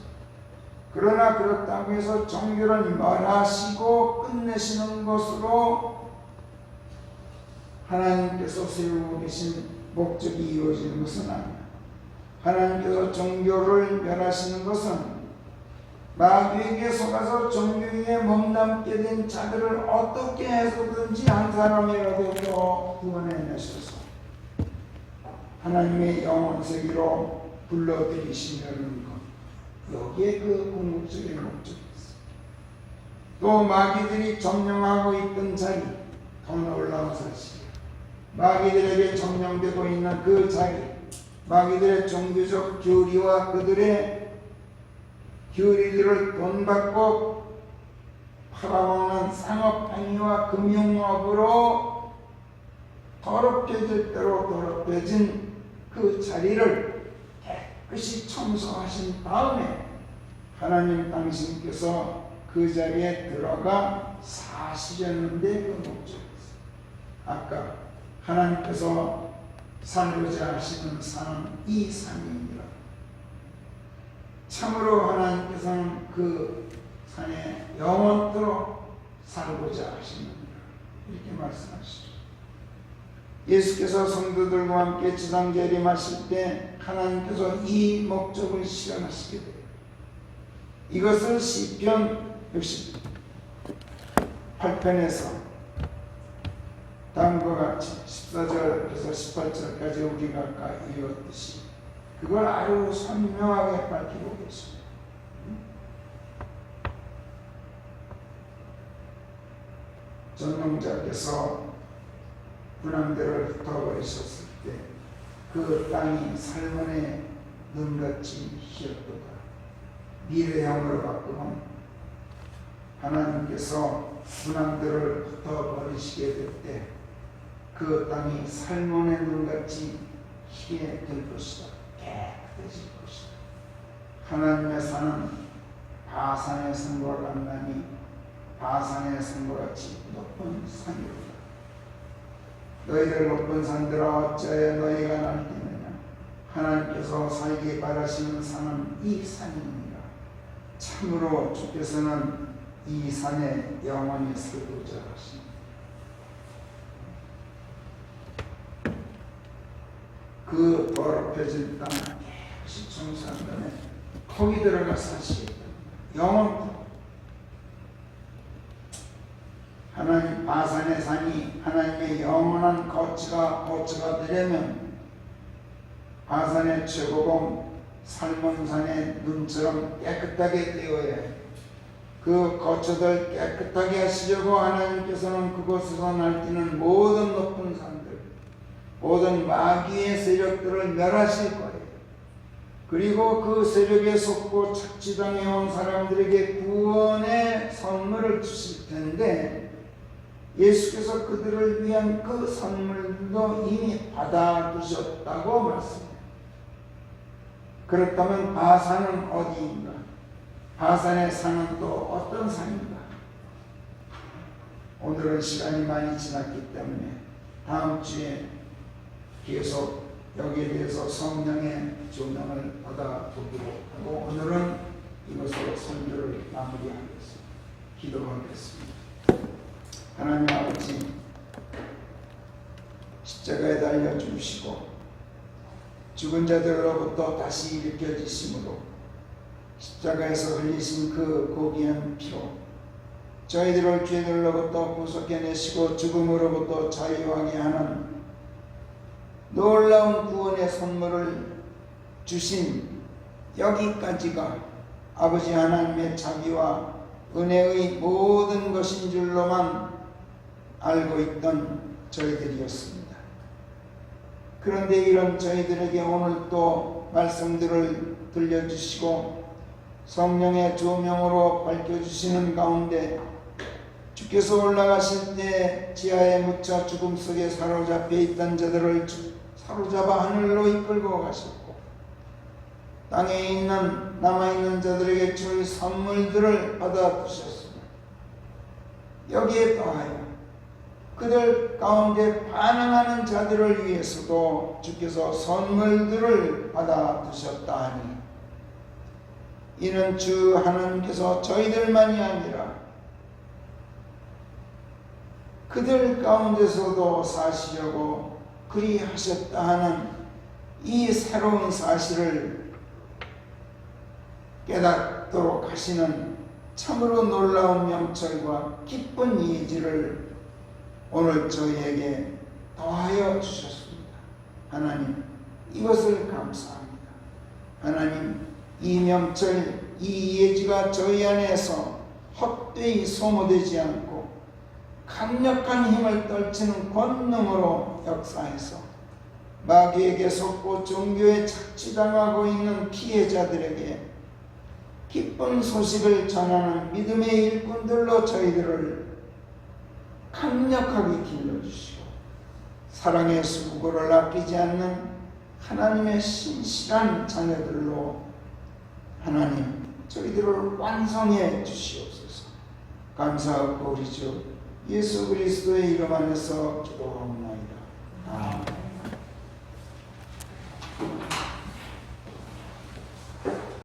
그러나 그렇다고 해서 종교를 멸하시고 끝내시는 것으로 하나님께서 세우고 계신 목적이 이루어지는 것은 아닙니다. 하나님께서 종교를 멸하시는 것은 마귀에게 속아서 종교에 몸담게 된 자들을 어떻게 해서든지 한 사람이라도 더 구원해내셔서 하나님의 영원 세계로 불러들이시려는 것, 여기에 그 궁극적인 목적이 있어요. 또 마귀들이 점령하고 있던 자리, 더 놀라운 사실, 마귀들에게 점령되고 있는 그 자리, 마귀들의 종교적 교리와 그들의 교리들을 돈 받고 팔아먹는 상업행위와 금융업으로 더럽혀질 대로 더럽혀진 그 자리를 깨끗이 청소하신 다음에 하나님 당신께서 그 자리에 들어가 사시려는데 그 목적이 있어요. 아까 하나님께서 살고자 하시는 산은 이 산입니다. 참으로 하나님께서는 그 산에 영원토록 살고자 하시는다. 이렇게 말씀하시죠. 예수께서 성도들과 함께 지상 재림하실 때 하나님께서 이 목적을 실현하시게 돼요. 이것을 시편 68편에서 다음과 같이 14절에서 18절까지 우리가 아까 읽었듯이 그걸 아주 선명하게 밝히고 계십니다. 전능자께서 군왕들을 흩어버리셨을 때 그 땅이 살몬의 눈같이 희었도다. 미래형으로 바꾸면 하나님께서 군왕들을 흩어버리시게 될 때 그 땅이 살몬의 눈같이 희게 될 것이다. 깨끗해질 것이다. 하나님의 산은 바산의 산과 같나니 바산의 산과 같이 높은 산이로다. 너희들 높은 산들아 어찌하여 너희가 날뛰느냐. 하나님께서 살기 바라시는 산은 이 산이니라. 참으로 주께서는 이 산에 영원히 살고자 하십니다. 그 더럽혀진 땅을 깨끗이 청소한 다음에 거기 들어가 사시겠다. 영원토록. 하나님 바산의 산이 하나님의 영원한 거처가 되려면 바산의 최고봉 살몬산의 눈처럼 깨끗하게 되어야 해요. 그 거처들 깨끗하게 하시려고 하나님께서는 그곳에서 날뛰는 모든 높은 산들, 모든 마귀의 세력들을 멸하실 거예요. 그리고 그 세력에 속고 착취당해온 사람들에게 구원의 선물을 주실 텐데 예수께서 그들을 위한 그 선물도 이미 받아두셨다고 말씀해요. 그렇다면 바산은 어디인가? 바산의 산은 또 어떤 산인가? 오늘은 시간이 많이 지났기 때문에 다음 주에 계속 여기에 대해서 성령의 조명을 받아보기로 하고 오늘은 이것으로 설교를 마무리하겠습니다. 기도하겠습니다. 하나님 아버지, 십자가에 달려 죽으시고 죽은 자들로부터 다시 일으켜지심으로 십자가에서 흘리신 그 고귀한 피로 저희들을 죄들로부터 구속해내시고 죽음으로부터 자유하게 하는 놀라운 구원의 선물을 주신 여기까지가 아버지 하나님의 자비와 은혜의 모든 것인 줄로만 알고 있던 저희들이었습니다. 그런데 이런 저희들에게 오늘 또 말씀들을 들려주시고 성령의 조명으로 밝혀주시는 가운데 주께서 올라가실 때 지하에 묻혀 죽음 속에 사로잡혀 있던 자들을 사로잡아 하늘로 이끌고 가셨고 땅에 있는 남아있는 자들에게 줄 선물들을 받아두셨습니다. 여기에 더하여 그들 가운데 반응하는 자들을 위해서도 주께서 선물들을 받아두셨다 하니 이는 주 하나님께서 저희들만이 아니라 그들 가운데서도 사시려고 그리하셨다 하는 이 새로운 사실을 깨닫도록 하시는 참으로 놀라운 명철과 기쁜 예지를 오늘 저희에게 더하여 주셨습니다. 하나님, 이것을 감사합니다. 하나님, 이 명철, 이 예지가 저희 안에서 헛되이 소모되지 않고 강력한 힘을 떨치는 권능으로 역사해서 마귀에게 속고 종교에 착취당하고 있는 피해자들에게 기쁜 소식을 전하는 믿음의 일꾼들로 저희들을 강력하게 길러주시고 사랑의 수고를 아끼지 않는 하나님의 신실한 자녀들로 하나님 저희들을 완성해 주시옵소서. 감사하고 우리 주 예수 그리스도의 이름 안에서 기도하옵나이다. 아멘.